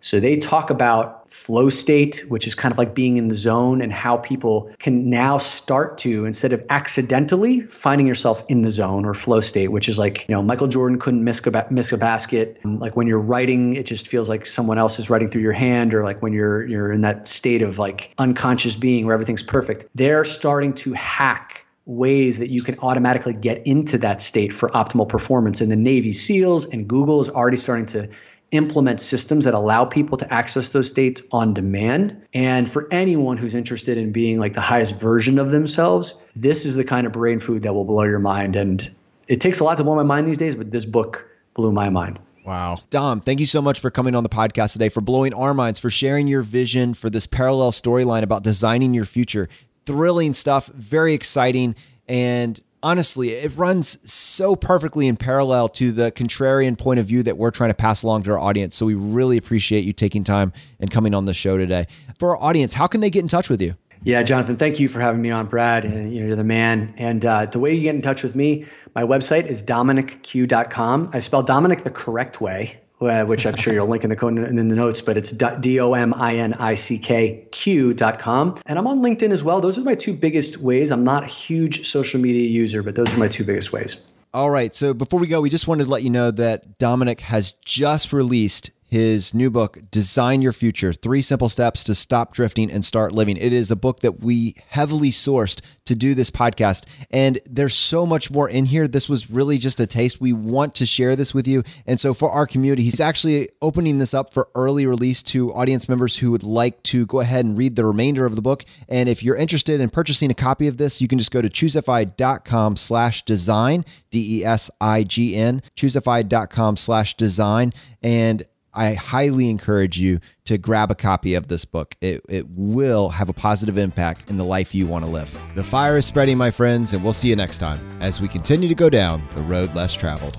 So they talk about flow state, which is kind of like being in the zone, and how people can now start to, instead of accidentally finding yourself in the zone or flow state, which is Michael Jordan couldn't miss a basket. When you're writing, it just feels like someone else is writing through your hand, or when you're in that state of unconscious being where everything's perfect. They're starting to hack ways that you can automatically get into that state for optimal performance. And the Navy SEALs and Google is already starting to implement systems that allow people to access those states on demand. And for anyone who's interested in being the highest version of themselves, this is the kind of brain food that will blow your mind. And it takes a lot to blow my mind these days, but this book blew my mind. Wow. Dom, thank you so much for coming on the podcast today, for blowing our minds, for sharing your vision for this parallel storyline about designing your future. Thrilling stuff, very exciting, and honestly, it runs so perfectly in parallel to the contrarian point of view that we're trying to pass along to our audience. So we really appreciate you taking time and coming on the show today. For our audience, how can they get in touch with you? Yeah, Jonathan, thank you for having me on, Brad. You're the man. And the way you get in touch with me, my website is DominickQ.com. I spell Dominick the correct way, which I'm sure you'll link in the notes, but it's DOMINICKQ.com. And I'm on LinkedIn as well. Those are my two biggest ways. I'm not a huge social media user, but those are my two biggest ways. All right. So before we go, we just wanted to let you know that Dominick has just released his new book, Design Your Future, 3 Simple Steps to Stop Drifting and Start Living. It is a book that we heavily sourced to do this podcast, and there's so much more in here. This was really just a taste. We want to share this with you. And so for our community, he's actually opening this up for early release to audience members who would like to go ahead and read the remainder of the book. And if you're interested in purchasing a copy of this, you can just go to choosefi.com/design, DESIGN, choosefi.com/design. And I highly encourage you to grab a copy of this book. It will have a positive impact in the life you want to live. The fire is spreading, my friends, and we'll see you next time as we continue to go down the road less traveled.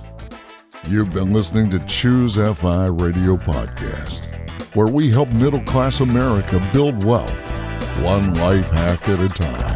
You've been listening to Choose FI Radio Podcast, where we help middle-class America build wealth one life hack at a time.